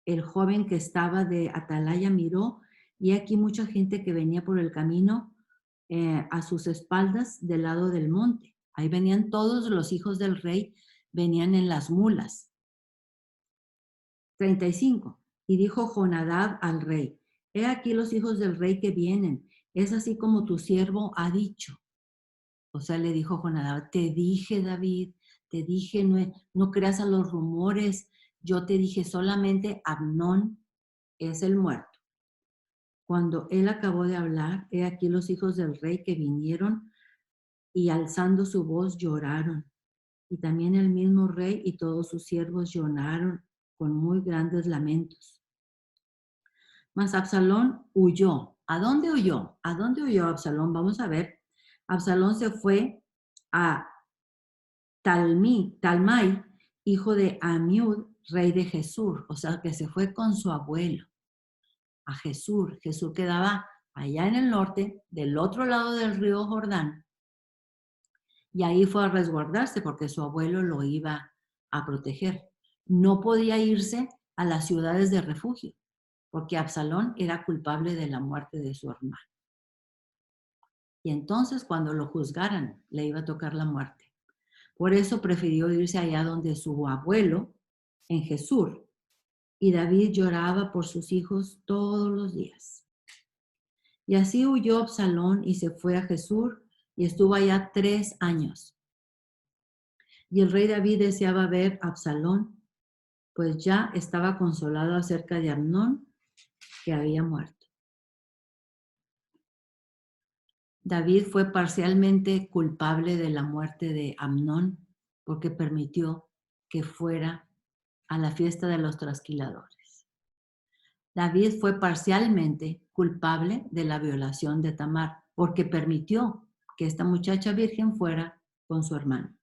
el joven que estaba de atalaya miró, y aquí mucha gente que venía por el camino a sus espaldas del lado del monte. Ahí venían todos los hijos del rey, venían en las mulas. 35. Y dijo Jonadab al rey: he aquí los hijos del rey que vienen, es así como tu siervo ha dicho. O sea, le dijo Jonadab: te dije, David, te dije, no creas a los rumores, yo te dije solamente Amnón es el muerto. Cuando él acabó de hablar, he aquí los hijos del rey que vinieron y alzando su voz lloraron. Y también el mismo rey y todos sus siervos lloraron con muy grandes lamentos. Mas Absalón huyó. ¿A dónde huyó? ¿A dónde huyó Absalón? Vamos a ver. Absalón se fue a Talmai, hijo de Amiud, rey de Jesús, o sea que se fue con su abuelo a Jesús. Jesús quedaba allá en el norte, del otro lado del río Jordán, y ahí fue a resguardarse porque su abuelo lo iba a proteger. No podía irse a las ciudades de refugio, porque Absalón era culpable de la muerte de su hermano. Y entonces cuando lo juzgaran, le iba a tocar la muerte. Por eso prefirió irse allá donde su abuelo, en Jesús, y David lloraba por sus hijos todos los días. Y así huyó Absalón y se fue a Jesús y estuvo allá 3 años. Y el rey David deseaba ver a Absalón, pues ya estaba consolado acerca de Amnón, que había muerto. David fue parcialmente culpable de la muerte de Amnón porque permitió que fuera a la fiesta de los trasquiladores. David fue parcialmente culpable de la violación de Tamar porque permitió que esta muchacha virgen fuera con su hermano.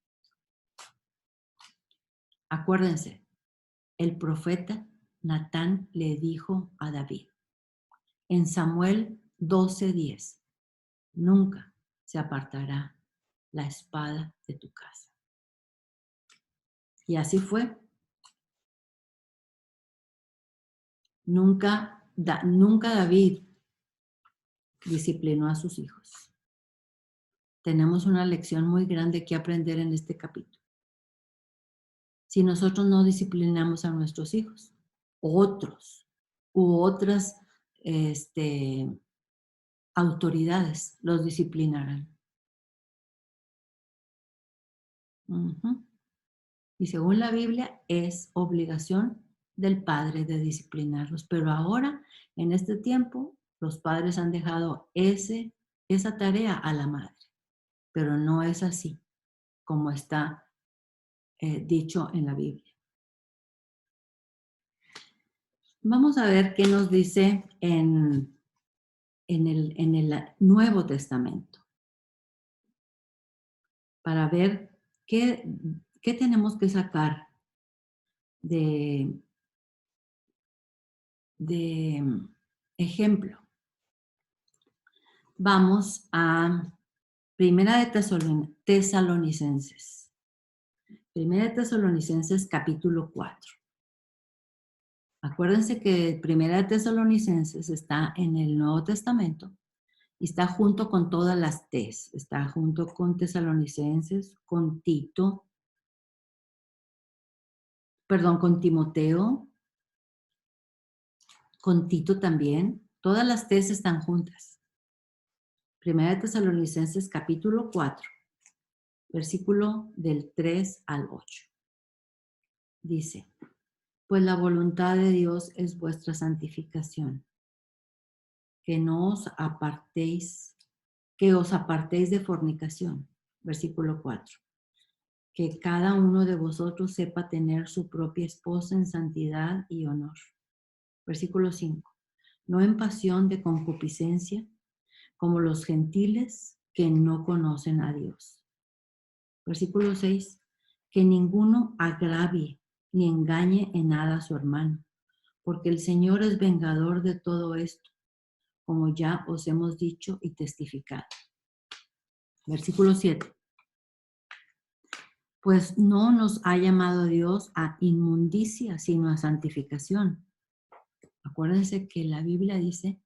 Acuérdense, el profeta Natán le dijo a David en Samuel 12:10: nunca se apartará la espada de tu casa. Y así fue. Nunca David disciplinó a sus hijos. Tenemos una lección muy grande que aprender en este capítulo. Si nosotros no disciplinamos a nuestros hijos, otras autoridades los disciplinarán. Uh-huh. Y según la Biblia, es obligación del padre de disciplinarlos. Pero ahora, en este tiempo, los padres han dejado esa tarea a la madre. Pero no es así, como está dicho en la Biblia. Vamos a ver qué nos dice en el Nuevo Testamento, para ver qué tenemos que sacar de ejemplo. Vamos a Primera de Tesalonicenses. Primera de Tesalonicenses capítulo 4. Acuérdense que Primera de Tesalonicenses está en el Nuevo Testamento y está junto con todas las Tes. Está junto con Tesalonicenses, con Tito, con Timoteo, con Tito también. Todas las Tes están juntas. Primera de Tesalonicenses capítulo 4, versículo del 3 al 8. Dice: pues la voluntad de Dios es vuestra santificación, que os apartéis de fornicación. Versículo 4. Que cada uno de vosotros sepa tener su propia esposa en santidad y honor. Versículo 5. No en pasión de concupiscencia, como los gentiles que no conocen a Dios. Versículo 6. Que ninguno agravie ni engañe en nada a su hermano, porque el Señor es vengador de todo esto, como ya os hemos dicho y testificado. Versículo 7. Pues no nos ha llamado Dios a inmundicia, sino a santificación. Acuérdense que la Biblia dice: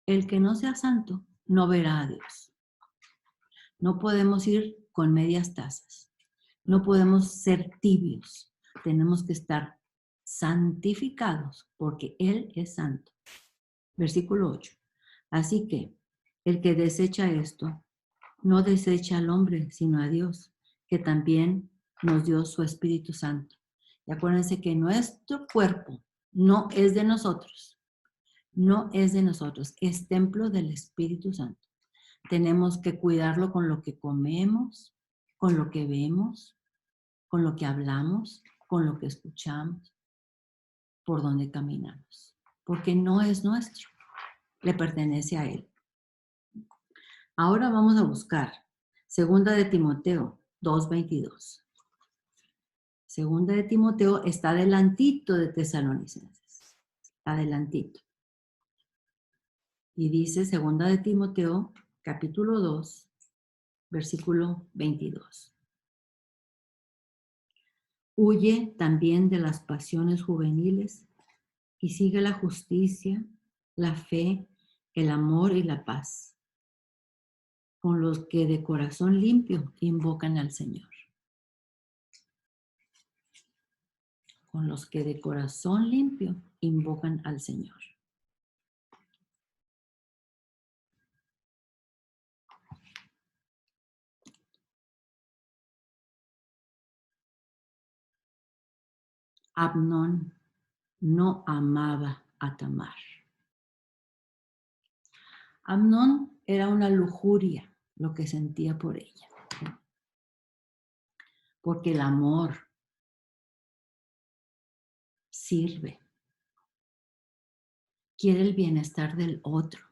el que no sea santo no verá a Dios. No podemos ir con medias tazas. No podemos ser tibios. Tenemos que estar santificados porque Él es santo. Versículo 8. Así que el que desecha esto, no desecha al hombre, sino a Dios, que también nos dio su Espíritu Santo. Y acuérdense que nuestro cuerpo no es de nosotros. No es de nosotros. Es templo del Espíritu Santo. Tenemos que cuidarlo con lo que comemos, con lo que vemos, con lo que hablamos, con lo que escuchamos, por donde caminamos. Porque no es nuestro. Le pertenece a Él. Ahora vamos a buscar Segunda de Timoteo 2:22. Segunda de Timoteo está adelantito de Tesalonicenses. Adelantito. Y dice Segunda de Timoteo capítulo 2, versículo 22. Huye también de las pasiones juveniles y sigue la justicia, la fe, el amor y la paz, con los que de corazón limpio invocan al Señor. Con los que de corazón limpio invocan al Señor. Amnón no amaba a Tamar. Amnón era una lujuria lo que sentía por ella. Porque el amor sirve. Quiere el bienestar del otro.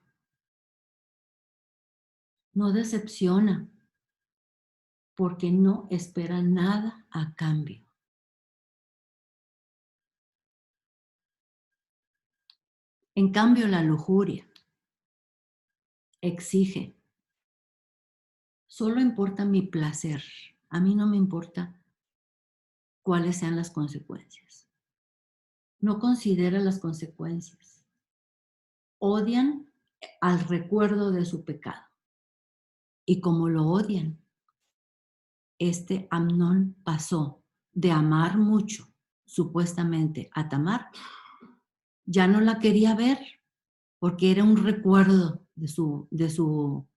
No decepciona porque no espera nada a cambio. En cambio, la lujuria exige. Solo importa mi placer. A mí no me importa cuáles sean las consecuencias. No considera las consecuencias. Odian al recuerdo de su pecado. Y como lo odian, Amnón pasó de amar mucho, supuestamente, a Tamar. Ya no la quería ver porque era un recuerdo de su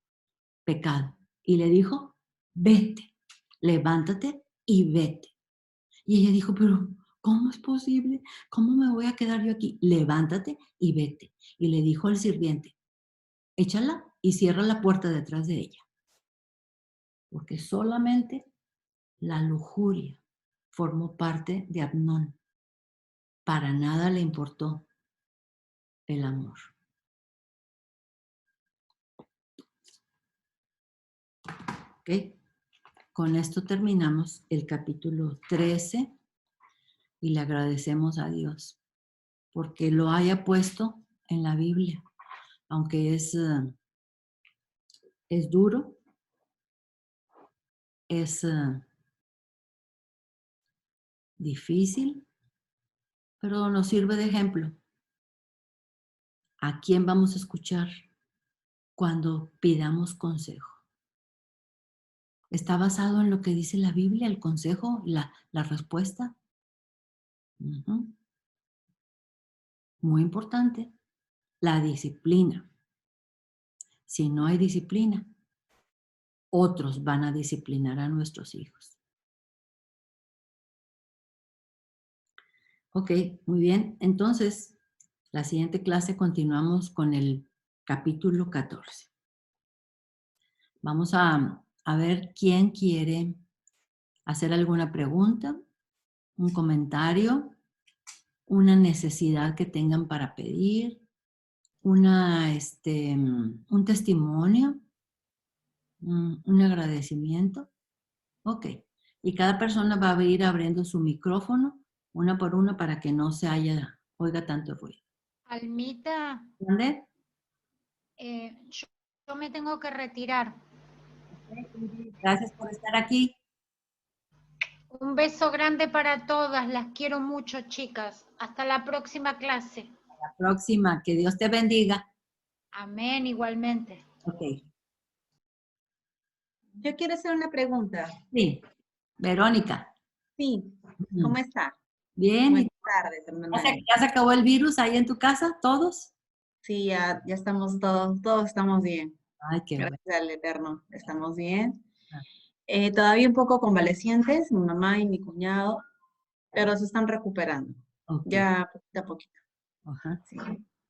pecado. Y le dijo, vete, levántate y vete. Y ella dijo, pero ¿cómo es posible? ¿Cómo me voy a quedar yo aquí? Levántate y vete. Y le dijo al sirviente, échala y cierra la puerta detrás de ella. Porque solamente la lujuria formó parte de Amnón. Para nada le importó el amor. ¿Ok? Con esto terminamos el capítulo 13 y le agradecemos a Dios porque lo haya puesto en la Biblia, aunque es duro, es difícil, pero nos sirve de ejemplo. ¿A quién vamos a escuchar cuando pidamos consejo? ¿Está basado en lo que dice la Biblia, el consejo, la respuesta? Muy importante, la disciplina. Si no hay disciplina, otros van a disciplinar a nuestros hijos. Ok, muy bien. Entonces, la siguiente clase continuamos con el capítulo 14. Vamos a ver quién quiere hacer alguna pregunta, un comentario, una necesidad que tengan para pedir, un testimonio, un agradecimiento. Ok. Y cada persona va a ir abriendo su micrófono una por una para que no se oiga tanto ruido.
Almita,
¿Dónde?
yo me tengo que retirar.
Gracias por estar aquí.
Un beso grande para todas, las quiero mucho, chicas. Hasta la próxima clase.
La próxima, que Dios te bendiga.
Amén, igualmente.
Ok.
Yo quiero hacer una pregunta.
Sí, Verónica.
Sí, ¿cómo está?
Bien.
Buenas tardes, hermana.
¿Ya se acabó el virus ahí en tu casa, todos?
Sí, ya estamos todos estamos bien.
Ay, qué bueno.
Gracias al Eterno, estamos bien. Todavía un poco convalecientes, mi mamá y mi cuñado, pero se están recuperando.
Okay.
Ya poquito a poquito.
Ajá.
Sí,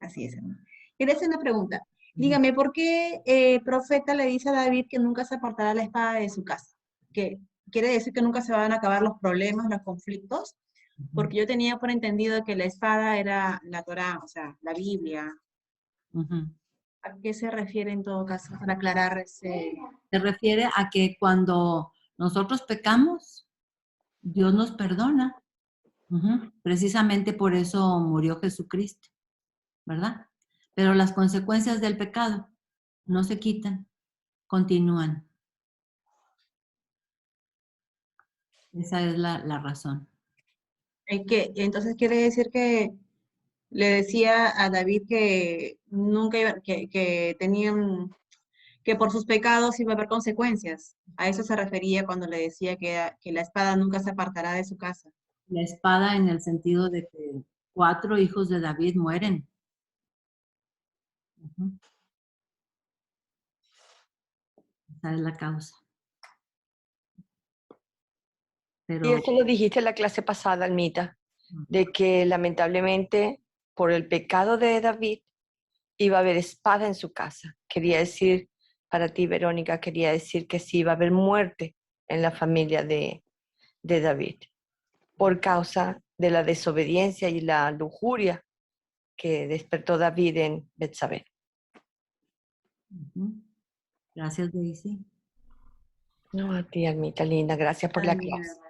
así es, hermano. Quería hacer una pregunta. Dígame, ¿por qué el profeta le dice a David que nunca se apartará la espada de su casa? ¿Que quiere decir que nunca se van a acabar los problemas, los conflictos? Porque yo tenía por entendido que la espada era la Torá, o sea, la Biblia. ¿A qué se refiere en todo caso? Para aclarar ese...
Se refiere a que cuando nosotros pecamos, Dios nos perdona. Precisamente por eso murió Jesucristo, ¿verdad? Pero las consecuencias del pecado no se quitan, continúan. Esa es la razón.
Entonces quiere decir que le decía a David que nunca iba, que tenían, que por sus pecados iba a haber consecuencias. A eso se refería cuando le decía que la espada nunca se apartará de su casa.
La espada en el sentido de que 4 hijos de David mueren. Esa es la causa. Pero,
y eso lo dijiste en la clase pasada, Almita, de que lamentablemente por el pecado de David iba a haber espada en su casa. Quería decir, para ti, Verónica, quería decir que sí iba a haber muerte en la familia de David por causa de la desobediencia y la lujuria que despertó David en Betsabé.
gracias, Daisy.
No, a ti, Almita linda, gracias por la clase.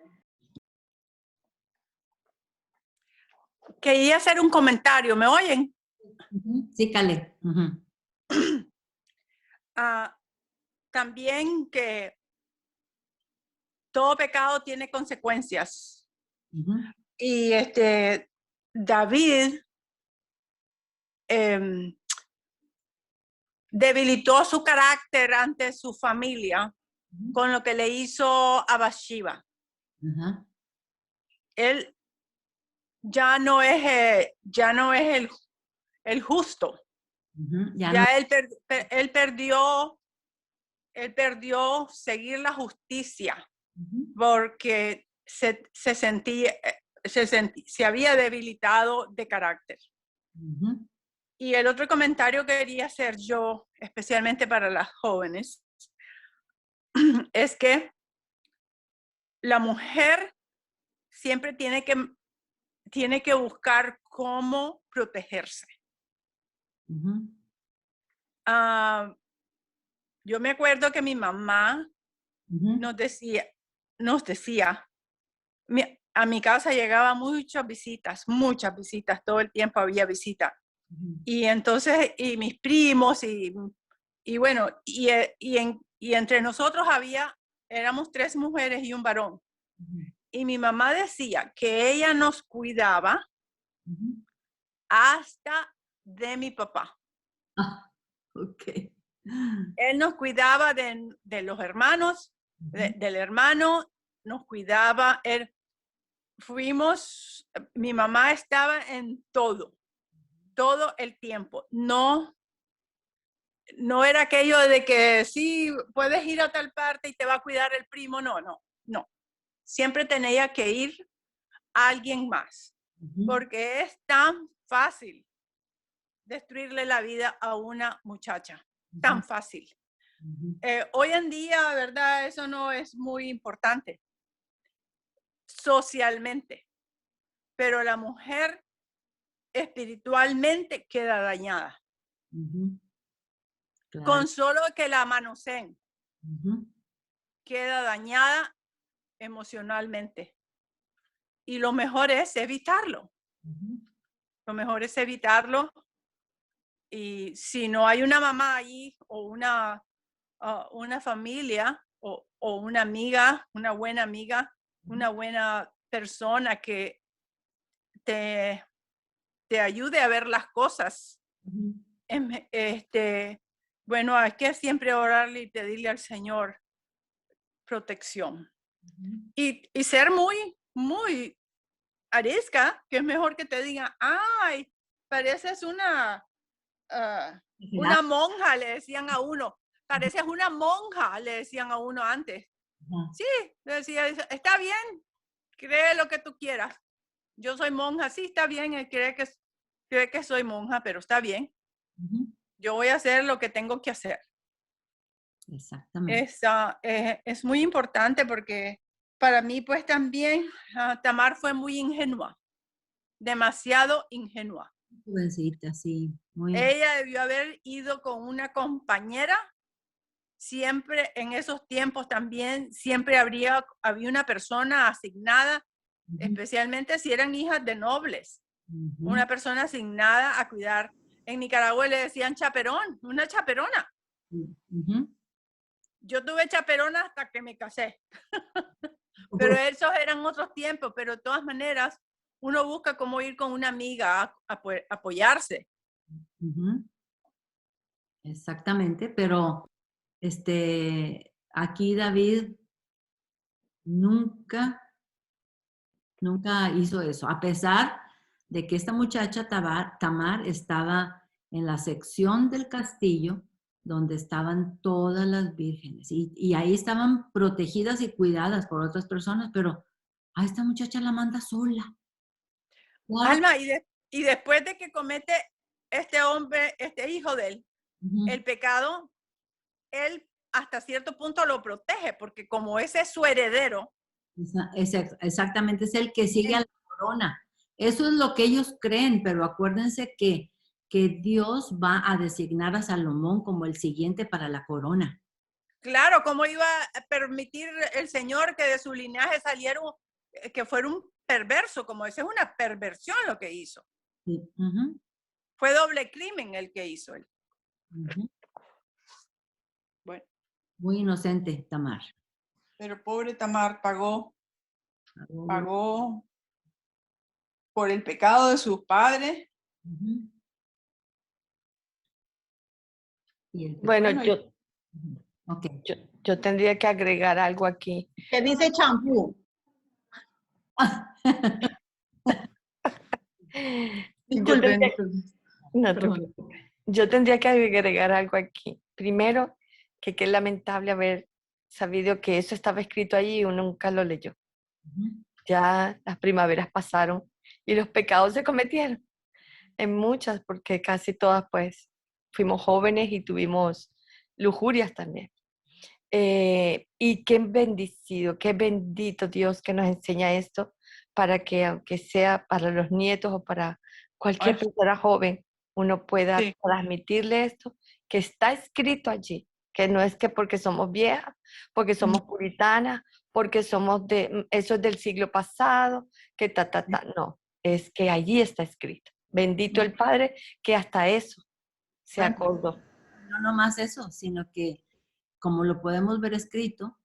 Quería hacer un comentario, ¿me oyen?
Sí, Cale.
También que todo pecado tiene consecuencias.
Ujú.
Y David debilitó su carácter ante su familia
Ujú.
con lo que le hizo a Bathsheba.
Ajá.
Él ya no es el justo.
Ujú. Ya no.
Ya él perdió seguir la justicia
Ujú.
porque se había debilitado de carácter.
Ujú.
Y el otro comentario que quería hacer yo, especialmente para las jóvenes, es que la mujer siempre tiene que buscar cómo protegerse.
Ujú.
Yo me acuerdo que mi mamá
Ujú.
nos decía, a mi casa llegaban muchas visitas, todo el tiempo había visitas.
Ujú.
Y entonces, y mis primos, y bueno, y entre nosotros éramos 3 mujeres y un varón.
Ujú.
Y mi mamá decía que ella nos cuidaba
Ujú.
hasta de mi papá.
Ah, ok.
Él nos cuidaba de los hermanos,
Ujú.
del hermano, nos cuidaba. Mi mamá estaba en todo el tiempo. No era aquello de que sí, puedes ir a tal parte y te va a cuidar el primo. No. Siempre tenía que ir alguien más,
Ujú.
porque es tan fácil destruirle la vida a una muchacha, tan fácil.
Ujú.
Hoy en día, ¿verdad? Eso no es muy importante socialmente, pero la mujer espiritualmente queda dañada.
Ujú. Claro.
Con solo que la manoseen,
Ujú.
queda dañada emocionalmente. Y lo mejor es evitarlo.
Ujú.
Lo mejor es evitarlo. Y si no hay una mamá ahí o una familia o una amiga, una buena amiga, una buena persona que te ayude a ver las cosas,
Ujú.
bueno, hay que siempre orarle y pedirle al Señor protección.
Ujú.
Y ser muy, muy arisca, que es mejor que te digan, ay, pareces una monja, le decían a uno. Pareces una monja, le decían a uno antes.
Ajá.
Sí, le decía, está bien, cree lo que tú quieras. Yo soy monja, sí, está bien, él cree que soy monja, pero está bien.
Ujú.
Yo voy a hacer lo que tengo que hacer.
Exactamente.
Es muy importante porque para mí, pues también, Tamar fue muy ingenua, demasiado ingenua.
Jovencita, sí. Muy.
Ella debió haber ido con una compañera. Siempre en esos tiempos también, siempre había una persona asignada,
Ujú.
especialmente si eran hijas de nobles,
Ujú.
una persona asignada a cuidar. En Nicaragua le decían chaperón, una chaperona.
Ujú.
Yo tuve chaperona hasta que me casé, pero esos eran otros tiempos, pero de todas maneras uno busca cómo ir con una amiga a apoyarse.
Ujú. Exactamente, pero aquí David nunca hizo eso, a pesar de que esta muchacha Tamar estaba en la sección del castillo donde estaban todas las vírgenes y ahí estaban protegidas y cuidadas por otras personas, pero a esta muchacha la manda sola. Claro.
Alma, y después de que comete este hombre, este hijo de él,
Ujú.
el pecado, él hasta cierto punto lo protege, porque como ese es su heredero.
Exactamente, es el que sigue a la corona. Eso es lo que ellos creen, pero acuérdense que Dios va a designar a Salomón como el siguiente para la corona.
Claro, ¿cómo iba a permitir el Señor que de su linaje saliera que fuera un perverso? Como esa es una perversión lo que hizo.
Sí. Ujú.
Fue doble crimen el que hizo él.
Ujú.
Bueno,
Muy inocente, Tamar.
pero pobre Tamar pagó por el pecado de sus padres.
Ujú. Y el
Bueno,
Bueno,
yo,
Ujú. Ok.
yo tendría que agregar algo aquí.
¿Qué dice champú?
Yo
Disculpen,
tendría,
disculpen.
no te
Perdón.
preocupes. Yo tendría que agregar algo aquí. Primero, que qué lamentable haber sabido que eso estaba escrito allí y uno nunca lo leyó.
Ujú.
Ya las primaveras pasaron y los pecados se cometieron en muchas, porque casi todas pues fuimos jóvenes y tuvimos lujurias también. Y qué bendecido, qué bendito Dios que nos enseña esto para que aunque sea para los nietos o para cualquier
Ay,
persona joven, uno pueda
sí.
transmitirle esto, que está escrito allí, que no es que porque somos viejas, porque somos puritanas, porque somos eso es del siglo pasado, que no, es que allí está escrito. Bendito el Padre que hasta eso se
Bueno,
acordó.
no nomás eso, sino que como lo podemos ver escrito,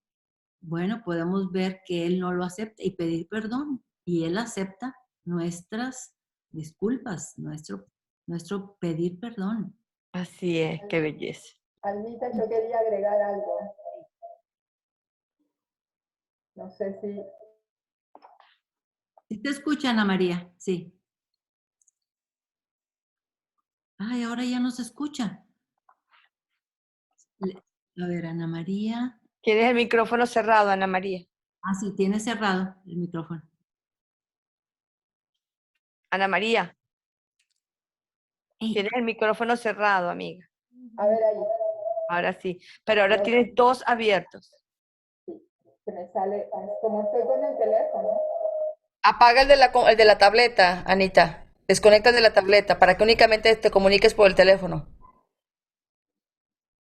bueno, podemos ver que Él no lo acepta y pedir perdón. Y Él acepta nuestras disculpas, nuestro pedir perdón.
Así es, qué belleza.
Almita, yo quería agregar algo. No sé si...
¿Sí te escucha, Ana María? Sí. Ay, ahora ya no se escucha. A ver, Ana María.
¿Tienes el micrófono cerrado, Ana María?
Ah, sí, tiene cerrado el micrófono.
Ana María,
Ey,
tienes el micrófono cerrado, amiga.
A ver ahí,
Ahora sí, pero ahora
No.
tienes dos abiertos.
se me sale, como estoy con el teléfono,
Apaga el de la tableta, Anita. Desconecta el de la tableta para que únicamente te comuniques por el teléfono.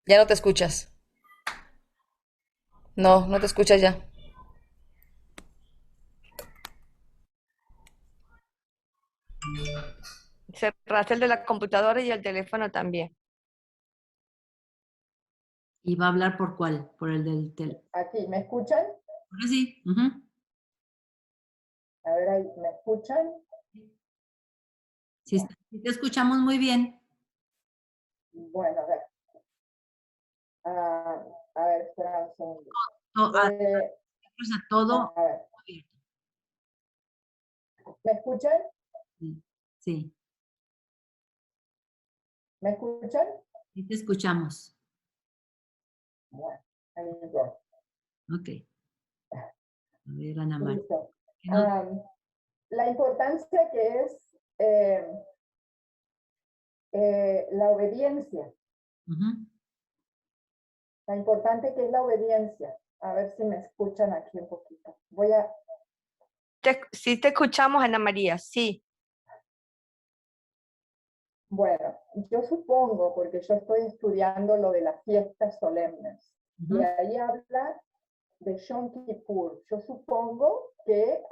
Ya no te escuchas. No, no te escuchas ya.
Cerraste el de la computadora y el teléfono también.
¿y va a hablar por cuál? Por el del teléfono.
aquí, ¿me escuchan?
Ahora sí. Ujú.
A ver ahí, ¿me escuchan?
Sí, sí te escuchamos muy bien.
Bueno, a ver. A ver, espera un segundo.
A todo
A ver,
abierto.
¿me escuchan?
Sí, sí,
¿Me escuchan?
sí te escuchamos.
Bueno, ahí voy.
Ok. A ver, Ana María.
Listo.
¿Qué nos-
La importancia que es la obediencia.
Ujú.
La importante que es la obediencia. A ver si me escuchan aquí un poquito. Voy a...
Sí te escuchamos, Ana María, sí.
Bueno, yo supongo, porque yo estoy estudiando lo de las fiestas solemnes, y
Ujú.
ahí habla de Yom Kippur. Yo supongo que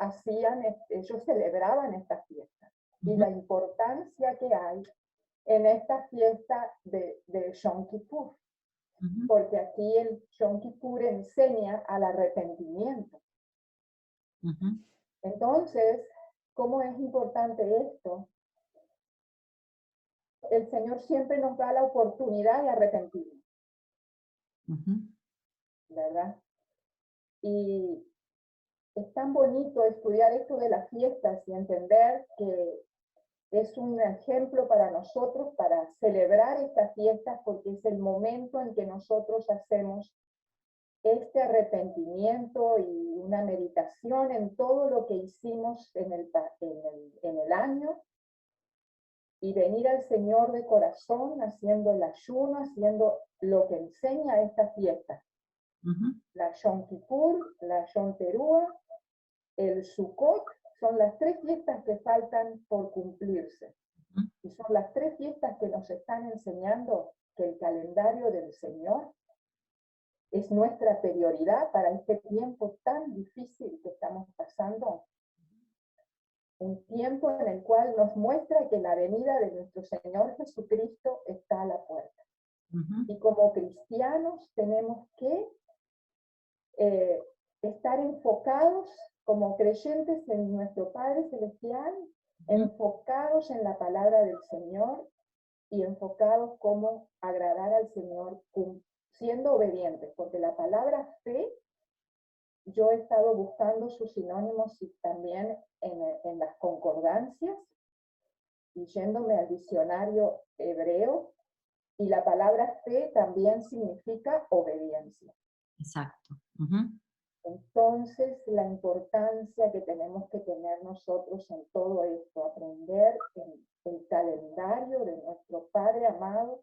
ellos celebraban esta fiesta, y
Ujú.
la importancia que hay en esta fiesta de Yom Kippur,
Ujú.
porque aquí el Yom Kippur enseña al arrepentimiento.
Ujú.
Entonces, ¿cómo es importante esto? El Señor siempre nos da la oportunidad de arrepentirnos,
Ujú.
¿verdad? Y es tan bonito estudiar esto de las fiestas y entender que es un ejemplo para nosotros para celebrar estas fiestas, porque es el momento en que nosotros hacemos este arrepentimiento y una meditación en todo lo que hicimos en el año, y venir al Señor de corazón, haciendo el ayuno, haciendo lo que enseña esta fiesta.
Ujú.
La Yom Kippur, la Yom Teruah, el Sukkot, son las tres fiestas que faltan por cumplirse.
Ujú.
Y son las tres fiestas que nos están enseñando que el calendario del Señor es nuestra prioridad para este tiempo tan difícil que estamos pasando. Un tiempo en el cual nos muestra que la venida de nuestro Señor Jesucristo está a la puerta.
Ujú.
Y como cristianos tenemos que estar enfocados como creyentes en nuestro Padre Celestial enfocados en la palabra del Señor y enfocados cómo agradar al Señor, siendo obedientes, porque la palabra fe, yo he estado buscando sus sinónimos y también en las concordancias, y yéndome al diccionario hebreo, y la palabra fe también significa obediencia.
Exacto.
Entonces, la importancia que tenemos que tener nosotros en todo esto, aprender el calendario de nuestro Padre amado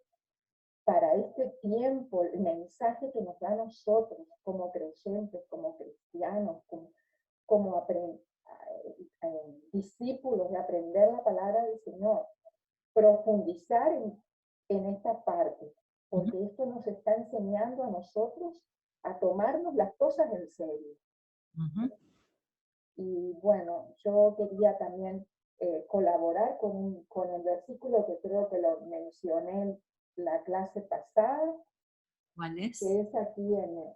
para este tiempo, el mensaje que nos da a nosotros como creyentes, como cristianos, como discípulos de aprender la palabra del Señor, profundizar en esta parte, porque esto nos está enseñando a nosotros a tomarnos las cosas en serio. Y bueno, yo quería también colaborar con el versículo que creo que lo mencioné en la clase pasada.
¿Cuál es?
Que es aquí en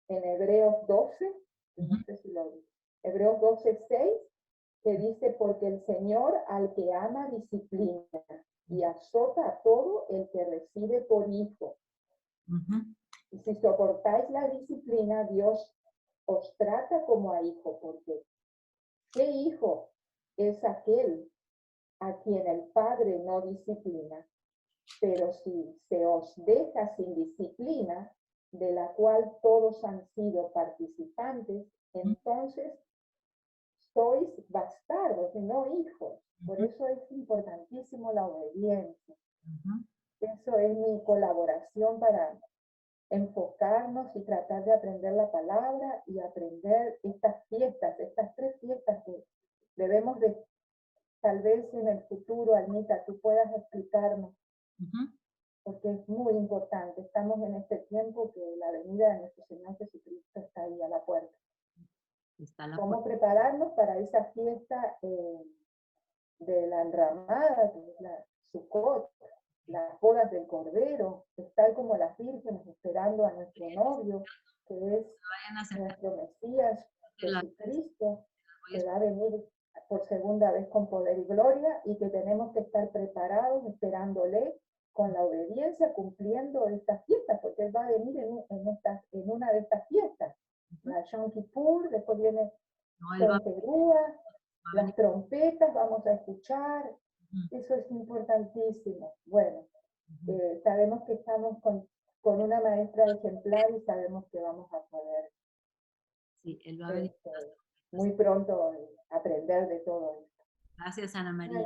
Hebreos 12, no sé si lo dice, Hebreos 12:6, que dice, porque el Señor al que ama disciplina y azota a todo el que recibe por hijo. Y si soportáis la disciplina, Dios os trata como a hijo, porque ¿qué hijo es aquel a quien el Padre no disciplina? Pero si se os deja sin disciplina, de la cual todos han sido participantes, entonces sois bastardos y no hijos. Por eso es importantísimo la obediencia. Eso es mi colaboración para enfocarnos y tratar de aprender la palabra y aprender estas fiestas, estas 3 fiestas que debemos de, tal vez en el futuro, Almita, tú puedas explicarnos, porque es muy importante. Estamos en este tiempo que la venida de nuestro Señor Jesucristo está ahí a la puerta. ¿Cómo prepararnos para esa fiesta de la enramada, que es la Sukkot, las bodas del Cordero, estar como las vírgenes esperando a nuestro novio, que es nuestro Mesías, Jesucristo, que va a venir por segunda vez con poder y gloria, y que tenemos que estar preparados, esperándole, con la obediencia, cumpliendo estas fiestas, porque Él va a venir en una de estas fiestas. La Yom Kippur, después viene Teruah, las trompetas, vamos a escuchar. Eso es importantísimo. Bueno, sabemos que estamos con una maestra ejemplar y sabemos que vamos a poder muy pronto aprender de todo esto.
Gracias, Ana María.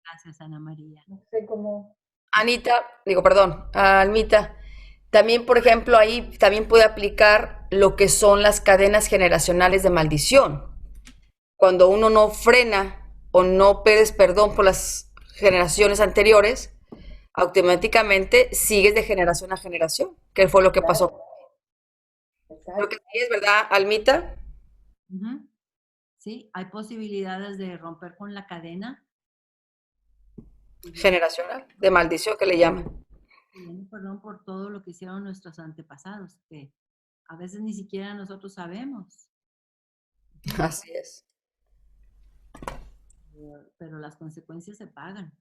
Gracias, Ana María.
No sé cómo...
Almita, también, por ejemplo, ahí también puede aplicar lo que son las cadenas generacionales de maldición. Cuando uno no frena o no pides perdón por las generaciones anteriores, automáticamente sigues de generación a generación, que fue lo que pasó. Creo que sí es verdad, Almita.
Sí, hay posibilidades de romper con la cadena
generacional, de maldición que le llaman.
Perdón por todo lo que hicieron nuestros antepasados, que a veces ni siquiera nosotros sabemos.
Así es.
Pero las consecuencias se pagan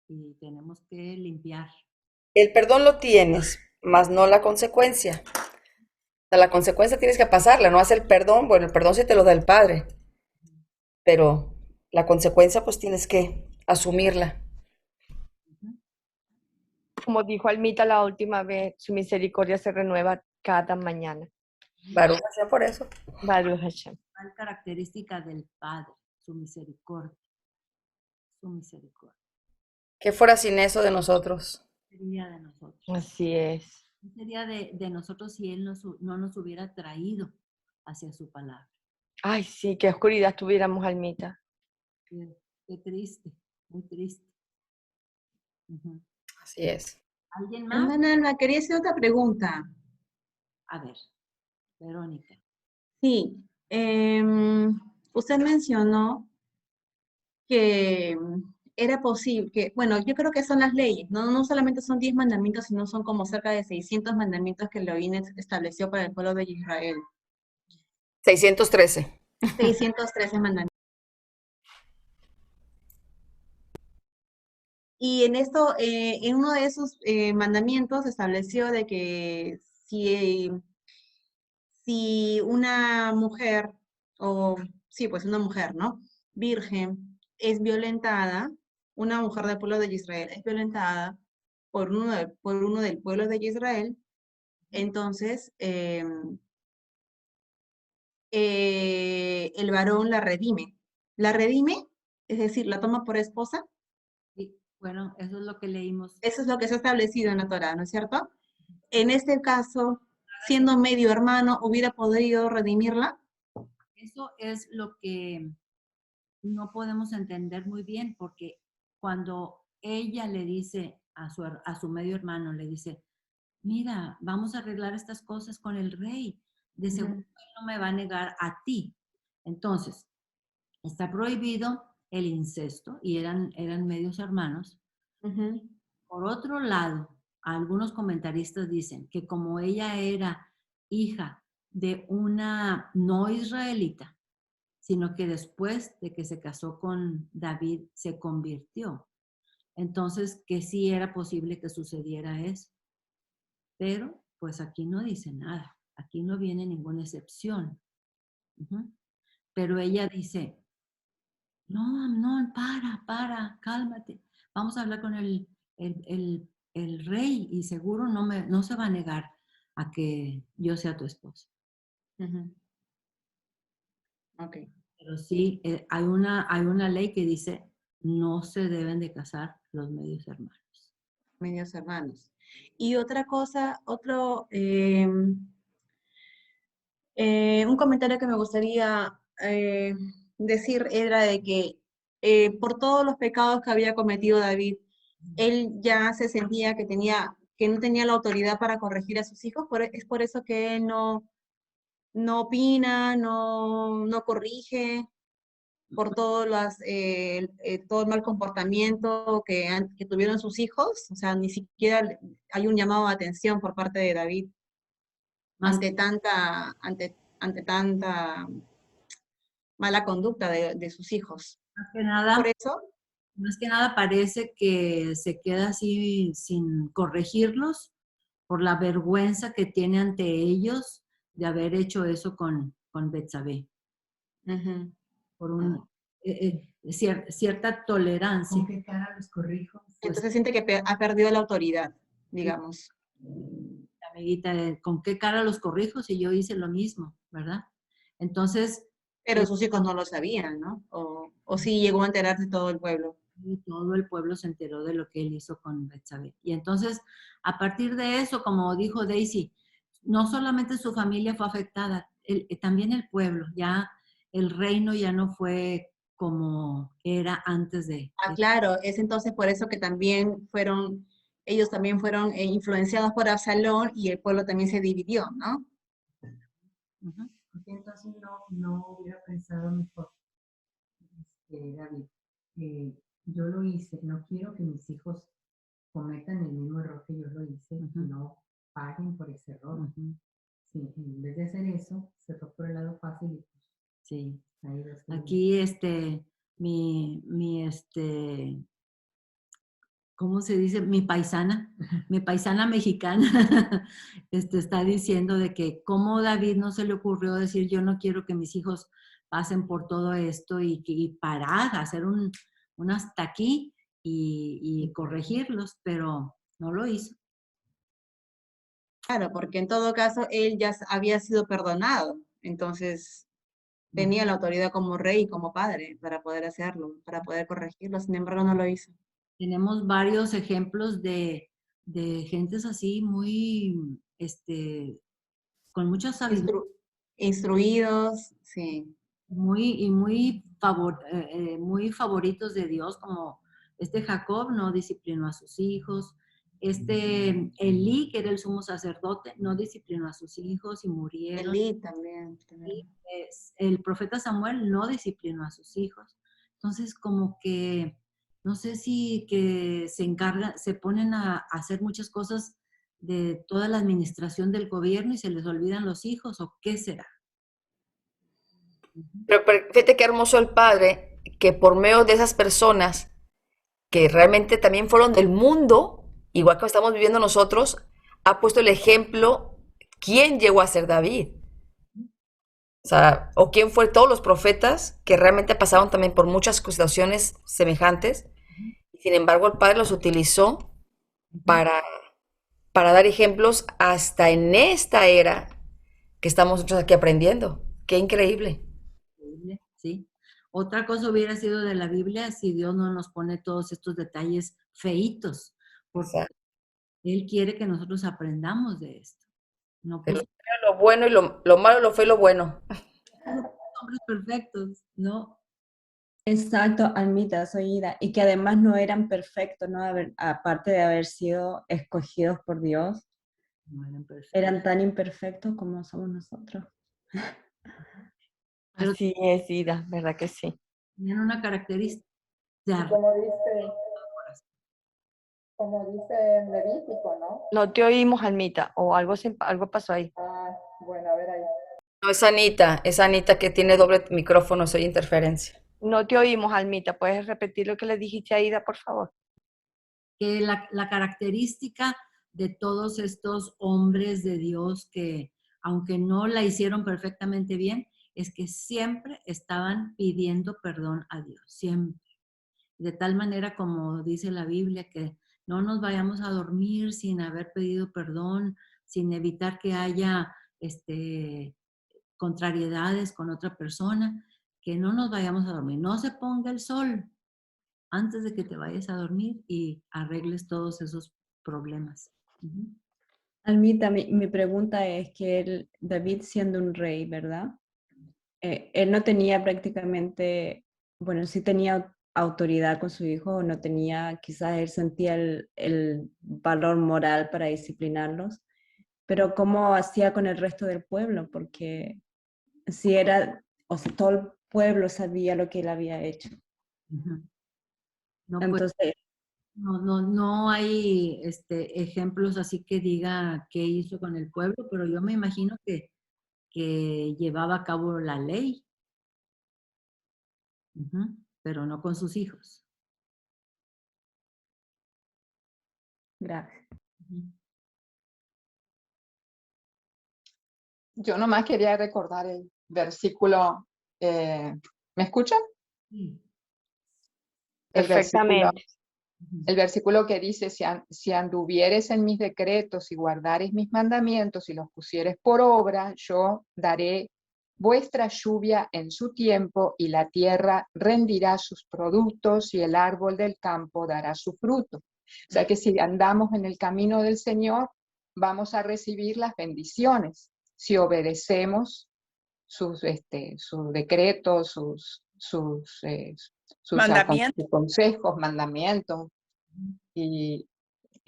y tenemos que limpiar.
El perdón lo tienes, más no la consecuencia. O sea, la consecuencia tienes que pasarla, no hacer el perdón. Bueno, el perdón sí te lo da el Padre, pero la consecuencia pues tienes que asumirla.
Como dijo Almita la última vez, su misericordia se renueva cada mañana.
Baruch Hashem por eso.
Baruch Hashem.
La característica del Padre, su misericordia. Su misericordia.
¿Qué fuera sin eso de nosotros?
Sería de nosotros.
Así es.
Sería de nosotros si Él no nos hubiera traído hacia su palabra.
Ay, sí, qué oscuridad tuviéramos, Almita.
Qué triste, muy triste.
Así es.
¿Alguien más?
Alma, quería hacer otra pregunta.
A ver, Verónica.
Sí, usted mencionó que era posible, que, bueno, yo creo que son las leyes, no solamente son 10 mandamientos, sino son como cerca de 600 mandamientos que Elohim estableció para el pueblo de Israel.
613.
613 mandamientos. Y en esto, en uno de esos mandamientos estableció de que si una mujer, o sí, pues una mujer, ¿no? Virgen, es violentada, una mujer del pueblo de Israel es violentada por uno del pueblo de Israel, entonces el varón la redime. La redime, es decir, la toma por esposa.
Sí, bueno, eso es lo que leímos.
Eso es lo que se ha establecido en la Torá, ¿no es cierto? En este caso, siendo medio hermano, ¿hubiera podido redimirla?
Eso es lo que no podemos entender muy bien, porque cuando ella le dice a su medio hermano, le dice, mira, vamos a arreglar estas cosas con el rey, de seguro él no me va a negar a ti. Entonces, está prohibido el incesto y eran medios hermanos. Por otro lado, algunos comentaristas dicen que como ella era hija de una no israelita, sino que después de que se casó con David se convirtió. Entonces, que sí era posible que sucediera eso. Pero, pues aquí no dice nada. Aquí no viene ninguna excepción. Pero ella dice, no, para, cálmate. Vamos a hablar con el rey y seguro no se va a negar a que yo sea tu esposa.
Ok.
Pero sí, hay una ley que dice no se deben de casar los medios hermanos.
Medios hermanos. Y otra cosa, un comentario que me gustaría decir era de que por todos los pecados que había cometido David, él ya se sentía que no tenía la autoridad para corregir a sus hijos, es por eso que él no opina, no corrige, por todo el mal comportamiento que tuvieron sus hijos, o sea, ni siquiera hay un llamado de atención por parte de David ante tanta mala conducta de sus hijos. Por eso,
Más que nada parece que se queda así sin corregirlos por la vergüenza que tiene ante ellos de haber hecho eso con Betsabé. Por cierta tolerancia.
¿Con qué cara los corrijo?
Entonces siente que ha perdido la autoridad, digamos.
Amiguita, ¿con qué cara los corrijo si yo hice lo mismo, verdad? Entonces...
Pero sus hijos no lo sabían, ¿no? O sí llegó a enterarse todo el pueblo.
Y todo el pueblo se enteró de lo que él hizo con Betsabé. Y entonces, a partir de eso, como dijo Daisy, no solamente su familia fue afectada, también el pueblo, ya el reino ya no fue como era antes de...
Claro, es entonces por eso que ellos también fueron influenciados por Absalón y el pueblo también se dividió, ¿no?
Porque entonces no hubiera pensado mejor, David, yo lo hice, no quiero que mis hijos cometan el mismo error que yo lo hice, no paguen por ese error. Sí, en vez de hacer eso, se fue por el lado fácil y pues,
sí. Aquí ¿cómo se dice? Mi paisana mexicana, está diciendo de que cómo David no se le ocurrió decir yo no quiero que mis hijos pasen por todo esto y parar, hacer un hasta aquí y corregirlos, pero no lo hizo.
Claro, porque en todo caso él ya había sido perdonado, entonces tenía la autoridad como rey y como padre para poder hacerlo, para poder corregirlo, sin embargo no lo hizo.
Tenemos varios ejemplos de gentes así muy, con mucha sabiduría.
Instruidos, sí.
Muy favoritos de Dios, como Jacob no disciplinó a sus hijos, Elí, que era el sumo sacerdote, no disciplinó a sus hijos y murieron.
Elí también.
Y el profeta Samuel no disciplinó a sus hijos. Entonces, como que, no sé si que se ponen a hacer muchas cosas de toda la administración del gobierno y se les olvidan los hijos, o qué será.
Pero fíjate qué hermoso el Padre, que por medio de esas personas que realmente también fueron del mundo, igual que estamos viviendo nosotros, ha puesto el ejemplo quién llegó a ser David. O sea, o quién fue todos los profetas que realmente pasaron también por muchas situaciones semejantes. Sin embargo, el Padre los utilizó para, para dar ejemplos hasta en esta era que estamos nosotros aquí aprendiendo. Qué increíble.
Increíble, sí. Otra cosa hubiera sido de la Biblia si Dios no nos pone todos estos detalles feitos, porque
Exacto.
Él quiere que nosotros aprendamos de esto. No
De
puso
lo bueno y lo malo, lo feo y lo bueno.
hombres perfectos, ¿no?
Exacto, Almita, soy Ida, y que además no eran perfectos, ¿no? Aparte de haber sido escogidos por Dios,
No eran perfectos.
eran tan imperfectos como somos nosotros.
Pero
Así es, Ida, ¿verdad que sí?
tenían una característica. de
Y como dice en Levítico, ¿no?
No te oímos, Almita, o algo pasó ahí.
Ah, bueno, a ver ahí.
No, es Anita que tiene doble micrófono, soy interferencia.
No te oímos, Almita. ¿Puedes repetir lo que le dijiste a Ida, por favor?
Que la característica de todos estos hombres de Dios que, aunque no la hicieron perfectamente bien, es que siempre estaban pidiendo perdón a Dios, siempre. De tal manera como dice la Biblia, que no nos vayamos a dormir sin haber pedido perdón, sin evitar que haya contrariedades con otra persona, que no nos vayamos a dormir. No se ponga el sol antes de que te vayas a dormir y arregles todos esos problemas. Ujú.
Almita, mi pregunta es que David siendo un rey, ¿verdad? Él no tenía prácticamente, bueno, sí tenía autoridad con su hijo, o no tenía, quizás él sentía el valor moral para disciplinarlos, pero ¿cómo hacía con el resto del pueblo? Porque si era, o sea, todo el pueblo sabía lo que él había hecho.
Ujú. No, pues,
Entonces,
no hay ejemplos así que diga qué hizo con el pueblo, pero yo me imagino que llevaba a cabo la ley, ujú, pero no con sus hijos.
gracias.
Ujú.
Yo nomás quería recordar el versículo, ¿me escuchan?
Sí.
El versículo,
Perfectamente.
Ujú.
el versículo que dice, si anduvieres en mis decretos y guardares mis mandamientos y los pusieres por obra, yo daré vuestra lluvia en su tiempo y la tierra rendirá sus productos y el árbol del campo dará su fruto. O sea que si andamos en el camino del Señor, vamos a recibir las bendiciones. Si obedecemos sus decretos, sus
Mandamientos.
consejos, mandamientos. Y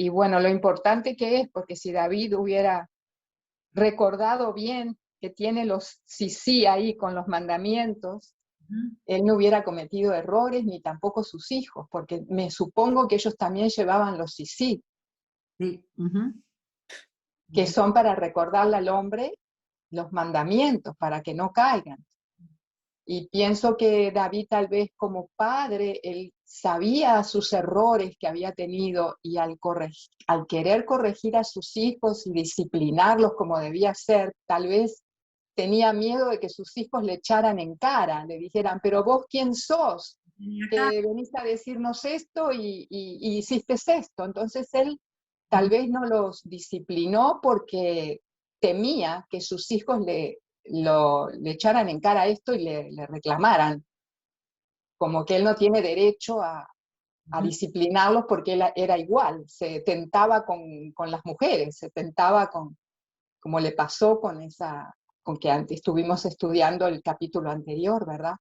bueno, lo importante que es, porque si David hubiera recordado bien que tiene los sí ahí con los mandamientos,
Ujú.
él no hubiera cometido errores, ni tampoco sus hijos, porque me supongo que ellos también llevaban los sí,
Sí. Ujú.
que son para recordarle al hombre los mandamientos, para que no caigan. Y pienso que David tal vez como padre, él sabía sus errores que había tenido y al querer corregir a sus hijos y disciplinarlos como debía ser, tal vez tenía miedo de que sus hijos le echaran en cara, le dijeran, pero vos quién sos,
Tenía
que venís a decirnos esto y hiciste esto. Entonces él tal vez no los disciplinó porque temía que sus hijos le echaran en cara esto y le reclamaran, como que él no tiene derecho a
Ujú.
disciplinarlos porque él era igual, se tentaba con las mujeres, se tentaba como le pasó con que antes estuvimos estudiando el capítulo anterior, ¿verdad?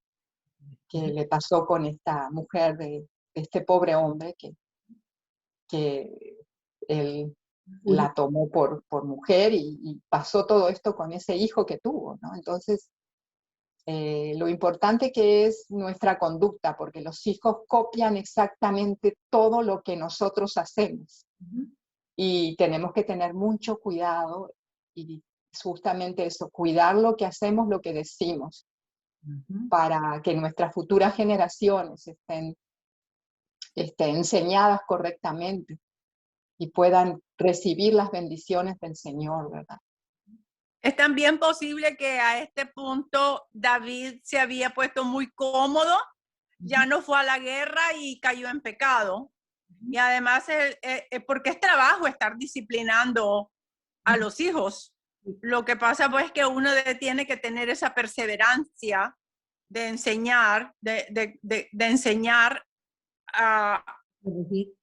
Que le pasó con esta mujer de este pobre hombre que él la tomó por mujer y pasó todo esto con ese hijo que tuvo, ¿no? Entonces, lo importante que es nuestra conducta, porque los hijos copian exactamente todo lo que nosotros hacemos.
Ujú.
Y tenemos que tener mucho cuidado y justamente eso, cuidar lo que hacemos, lo que decimos,
Ujú.
para que nuestras futuras generaciones estén enseñadas correctamente y puedan recibir las bendiciones del Señor, ¿verdad?
Es también posible que a este punto David se había puesto muy cómodo, ya no fue a la guerra y cayó en pecado. Y además, porque es trabajo estar disciplinando a los hijos. Lo que pasa pues que uno tiene que tener esa perseverancia de enseñar, de enseñar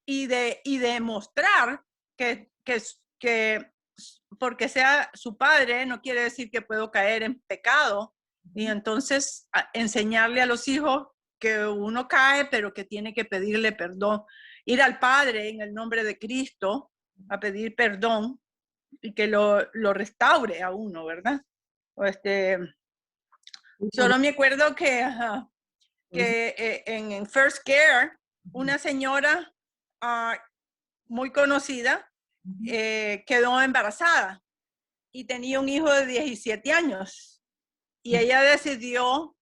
y de mostrar que porque sea su padre no quiere decir que puedo caer en pecado. Y entonces enseñarle a los hijos que uno cae, pero que tiene que pedirle perdón. Ir al Padre en el nombre de Cristo a pedir perdón y que lo restaure a uno, ¿verdad? Solo me acuerdo que en First Care, una señora muy conocida quedó embarazada y tenía un hijo de 17 años y ella decidió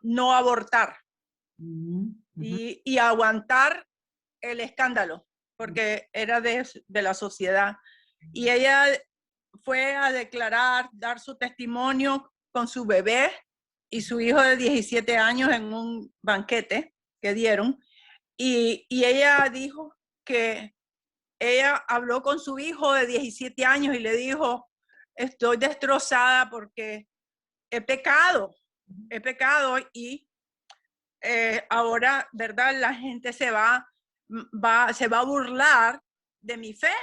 no abortar y aguantar el escándalo porque era de la sociedad. Y ella fue a declarar, dar su testimonio con su bebé y su hijo de 17 años en un banquete que dieron. Y ella dijo que ella habló con su hijo de 17 años y le dijo, estoy destrozada porque he pecado y ahora, ¿verdad? La gente se va a burlar de mi fe.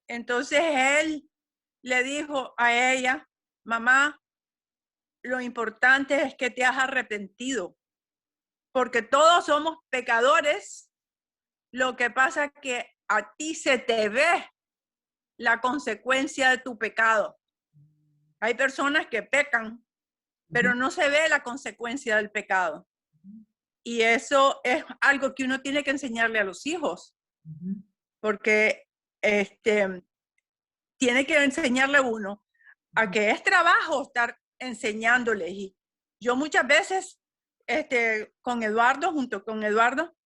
Entonces él le dijo a ella, mamá, lo importante es que te has arrepentido, porque todos somos pecadores. Lo que pasa es que a ti se te ve la consecuencia de tu pecado. Hay personas que pecan, pero no se ve la consecuencia del pecado. Y eso es algo que uno tiene que enseñarle a los hijos, porque tiene que enseñarle a uno a que es trabajo estar enseñándoles. Y yo muchas veces, junto con Eduardo,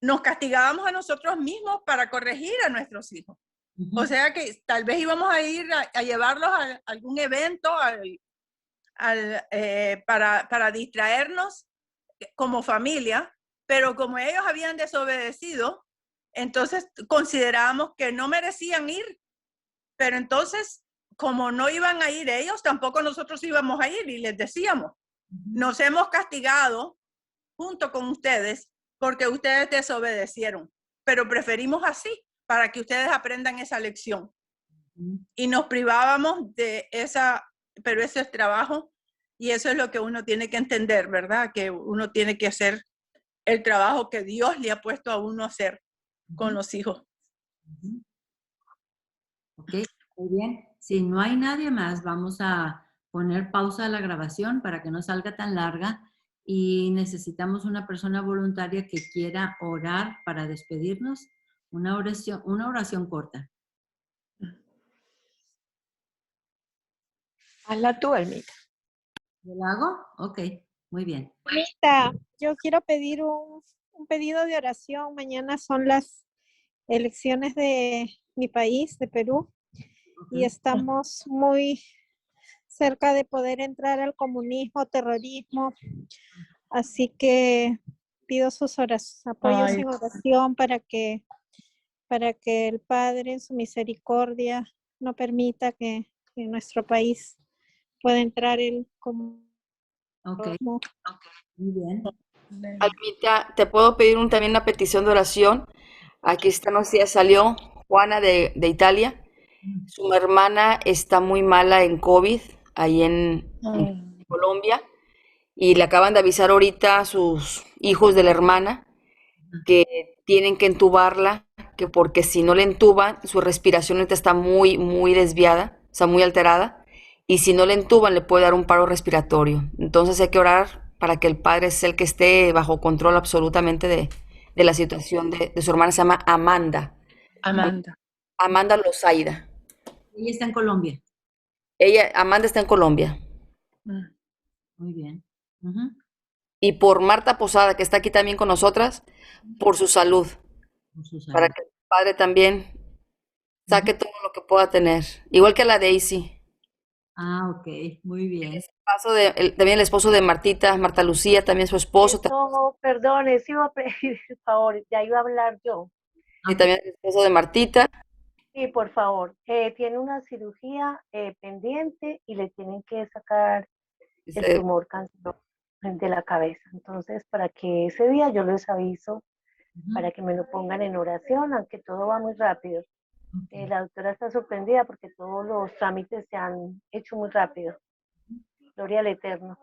nos castigábamos a nosotros mismos para corregir a nuestros hijos. O sea que tal vez íbamos a ir a llevarlos a algún evento para distraernos como familia, pero como ellos habían desobedecido, entonces considerábamos que no merecían ir. Pero entonces, como no iban a ir ellos, tampoco nosotros íbamos a ir y les decíamos, nos hemos castigado junto con ustedes porque ustedes desobedecieron, pero preferimos así para que ustedes aprendan esa lección. Y nos privábamos de pero ese es trabajo y eso es lo que uno tiene que entender, ¿verdad? Que uno tiene que hacer el trabajo que Dios le ha puesto a uno a hacer con los hijos.
Ok, muy bien. Si no hay nadie más, vamos a poner pausa a la grabación para que no salga tan larga y necesitamos una persona voluntaria que quiera orar para despedirnos. Una oración corta.
Hazla tú, Almita.
¿Yo la hago? Ok, muy bien.
Almita, yo quiero pedir un pedido de oración. Mañana son las elecciones de mi país, de Perú, y estamos muy cerca de poder entrar al comunismo, terrorismo. Así que pido sus apoyos en oración para que el Padre en su misericordia no permita que en nuestro país pueda entrar el comunismo.
Ok, muy bien.
Almita, ¿te puedo pedir también una petición de oración? Aquí ya salió Juana de Italia. Su hermana está muy mala en COVID, ahí en Colombia, y le acaban de avisar ahorita a sus hijos de la hermana que tienen que entubarla, que porque si no le entuban, su respiración ahorita está muy, muy desviada, o sea, muy alterada, y si no le entuban, le puede dar un paro respiratorio. Entonces hay que orar para que el Padre sea el que esté bajo control absolutamente de la situación de su hermana. Se llama Amanda. Amanda Lozaida.
Ella está en Colombia.
Amanda está en Colombia.
Muy bien.
y por Marta Posada, que está aquí también con nosotras, por su salud,
Por su
para
salud.
que el Padre también saque todo lo que pueda tener, igual que la Daisy.
Ah, ok, muy bien.
También el esposo de Martita, Marta Lucía, también su esposo,
Eso, perdone, sí iba a pedir el favor, ya iba a hablar yo.
y también el esposo de Martita.
Sí, por favor. Tiene una cirugía pendiente y le tienen que sacar el
Dice,
tumor canceroso de la cabeza. Entonces, para que ese día yo les aviso, para que me lo pongan en oración, aunque todo va muy rápido. La doctora está sorprendida porque todos los trámites se han hecho muy rápido. Gloria al Eterno.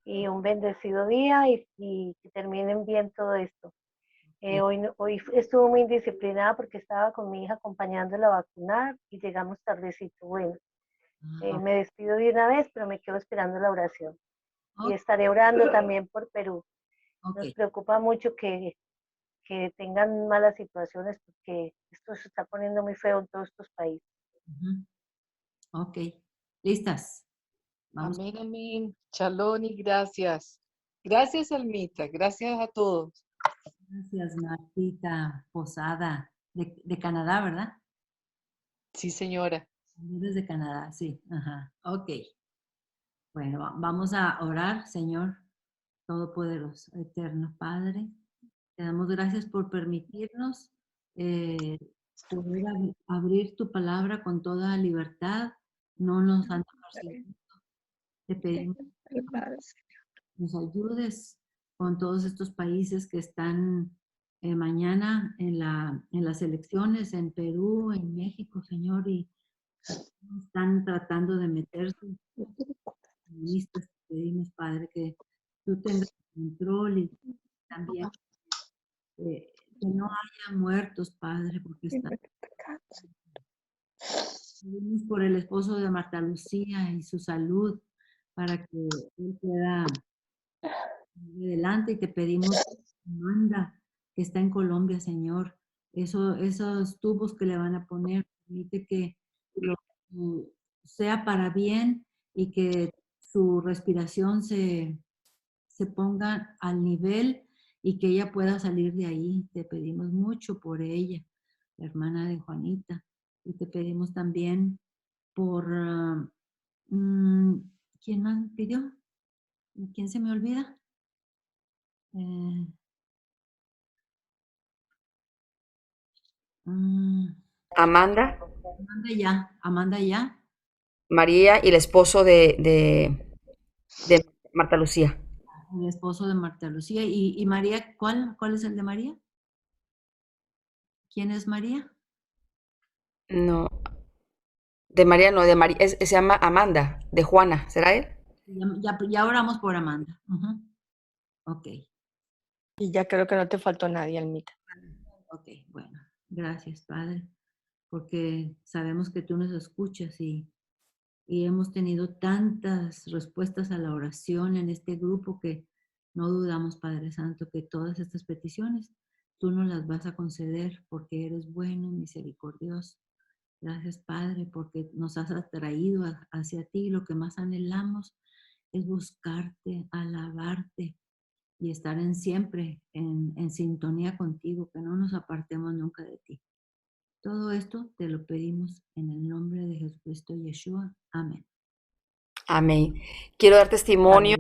Y un bendecido día y que terminen bien todo esto. Hoy estuvo muy indisciplinada porque estaba con mi hija acompañándola a vacunar y llegamos tardecito. Bueno, me despido de una vez, pero me quedo esperando la oración. Y estaré orando también por Perú. Nos preocupa mucho que tengan malas situaciones porque esto se está poniendo muy feo en todos estos países.
Ok, listas. Vamos.
Amén, amén. Shalom y gracias. Gracias, Almita. Gracias a todos.
Gracias, Martita Posada, de Canadá, ¿verdad?
Sí, señora.
Eres de Canadá, sí. Ajá. Ok. Bueno, vamos a orar, Señor Todopoderoso, Eterno Padre. Te damos gracias por permitirnos poder abrir tu palabra con toda libertad. No nos han perseguido. Te pedimos que nos ayudes con todos estos países que están mañana en las elecciones en Perú, en México, Señor, y están tratando de meterse. Te pedimos, Padre, que tú tengas control y también que no haya muertos, Padre, porque están. Pedimos por el esposo de Marta Lucía y su salud para que él pueda ir adelante, y te pedimos Amanda, que está en Colombia, Señor, esos tubos que le van a poner, permite que sea para bien y que su respiración se ponga al nivel y que ella pueda salir de ahí. Te pedimos mucho por ella, la hermana de Juanita, y te pedimos también por, ¿quién más pidió? ¿Quién se me olvida?
Amanda,
Amanda ya.
María y el esposo de Marta Lucía.
El esposo de Marta Lucía. ¿Y María, cuál es el de María? ¿Quién es María?
No, de María no, de María, se llama Amanda, de Juana, ¿será él?
Ya oramos por Amanda. Ok.
Y ya creo que no te faltó nadie, Almita.
Ok, bueno, gracias, Padre, porque sabemos que tú nos escuchas y hemos tenido tantas respuestas a la oración en este grupo que no dudamos, Padre Santo, que todas estas peticiones tú nos las vas a conceder porque eres bueno, misericordioso. Gracias, Padre, porque nos has atraído hacia ti. Lo que más anhelamos es buscarte, alabarte y estar siempre en sintonía contigo, que no nos apartemos nunca de ti. Todo esto te lo pedimos en el nombre de Jesucristo Yeshua. Amén.
Amén. Quiero dar testimonio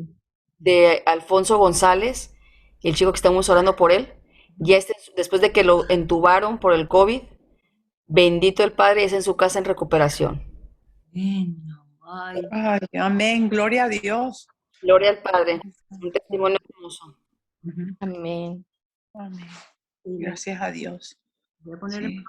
de Alfonso González, el chico que estamos orando por él. Ya después de que lo entubaron por el COVID, bendito el Padre, es en su casa en recuperación.
Ay,
amén, gloria a Dios.
Gloria al Padre. Un testimonio hermoso.
Amén.
Amén. Gracias a Dios.
Voy a poner
Sí.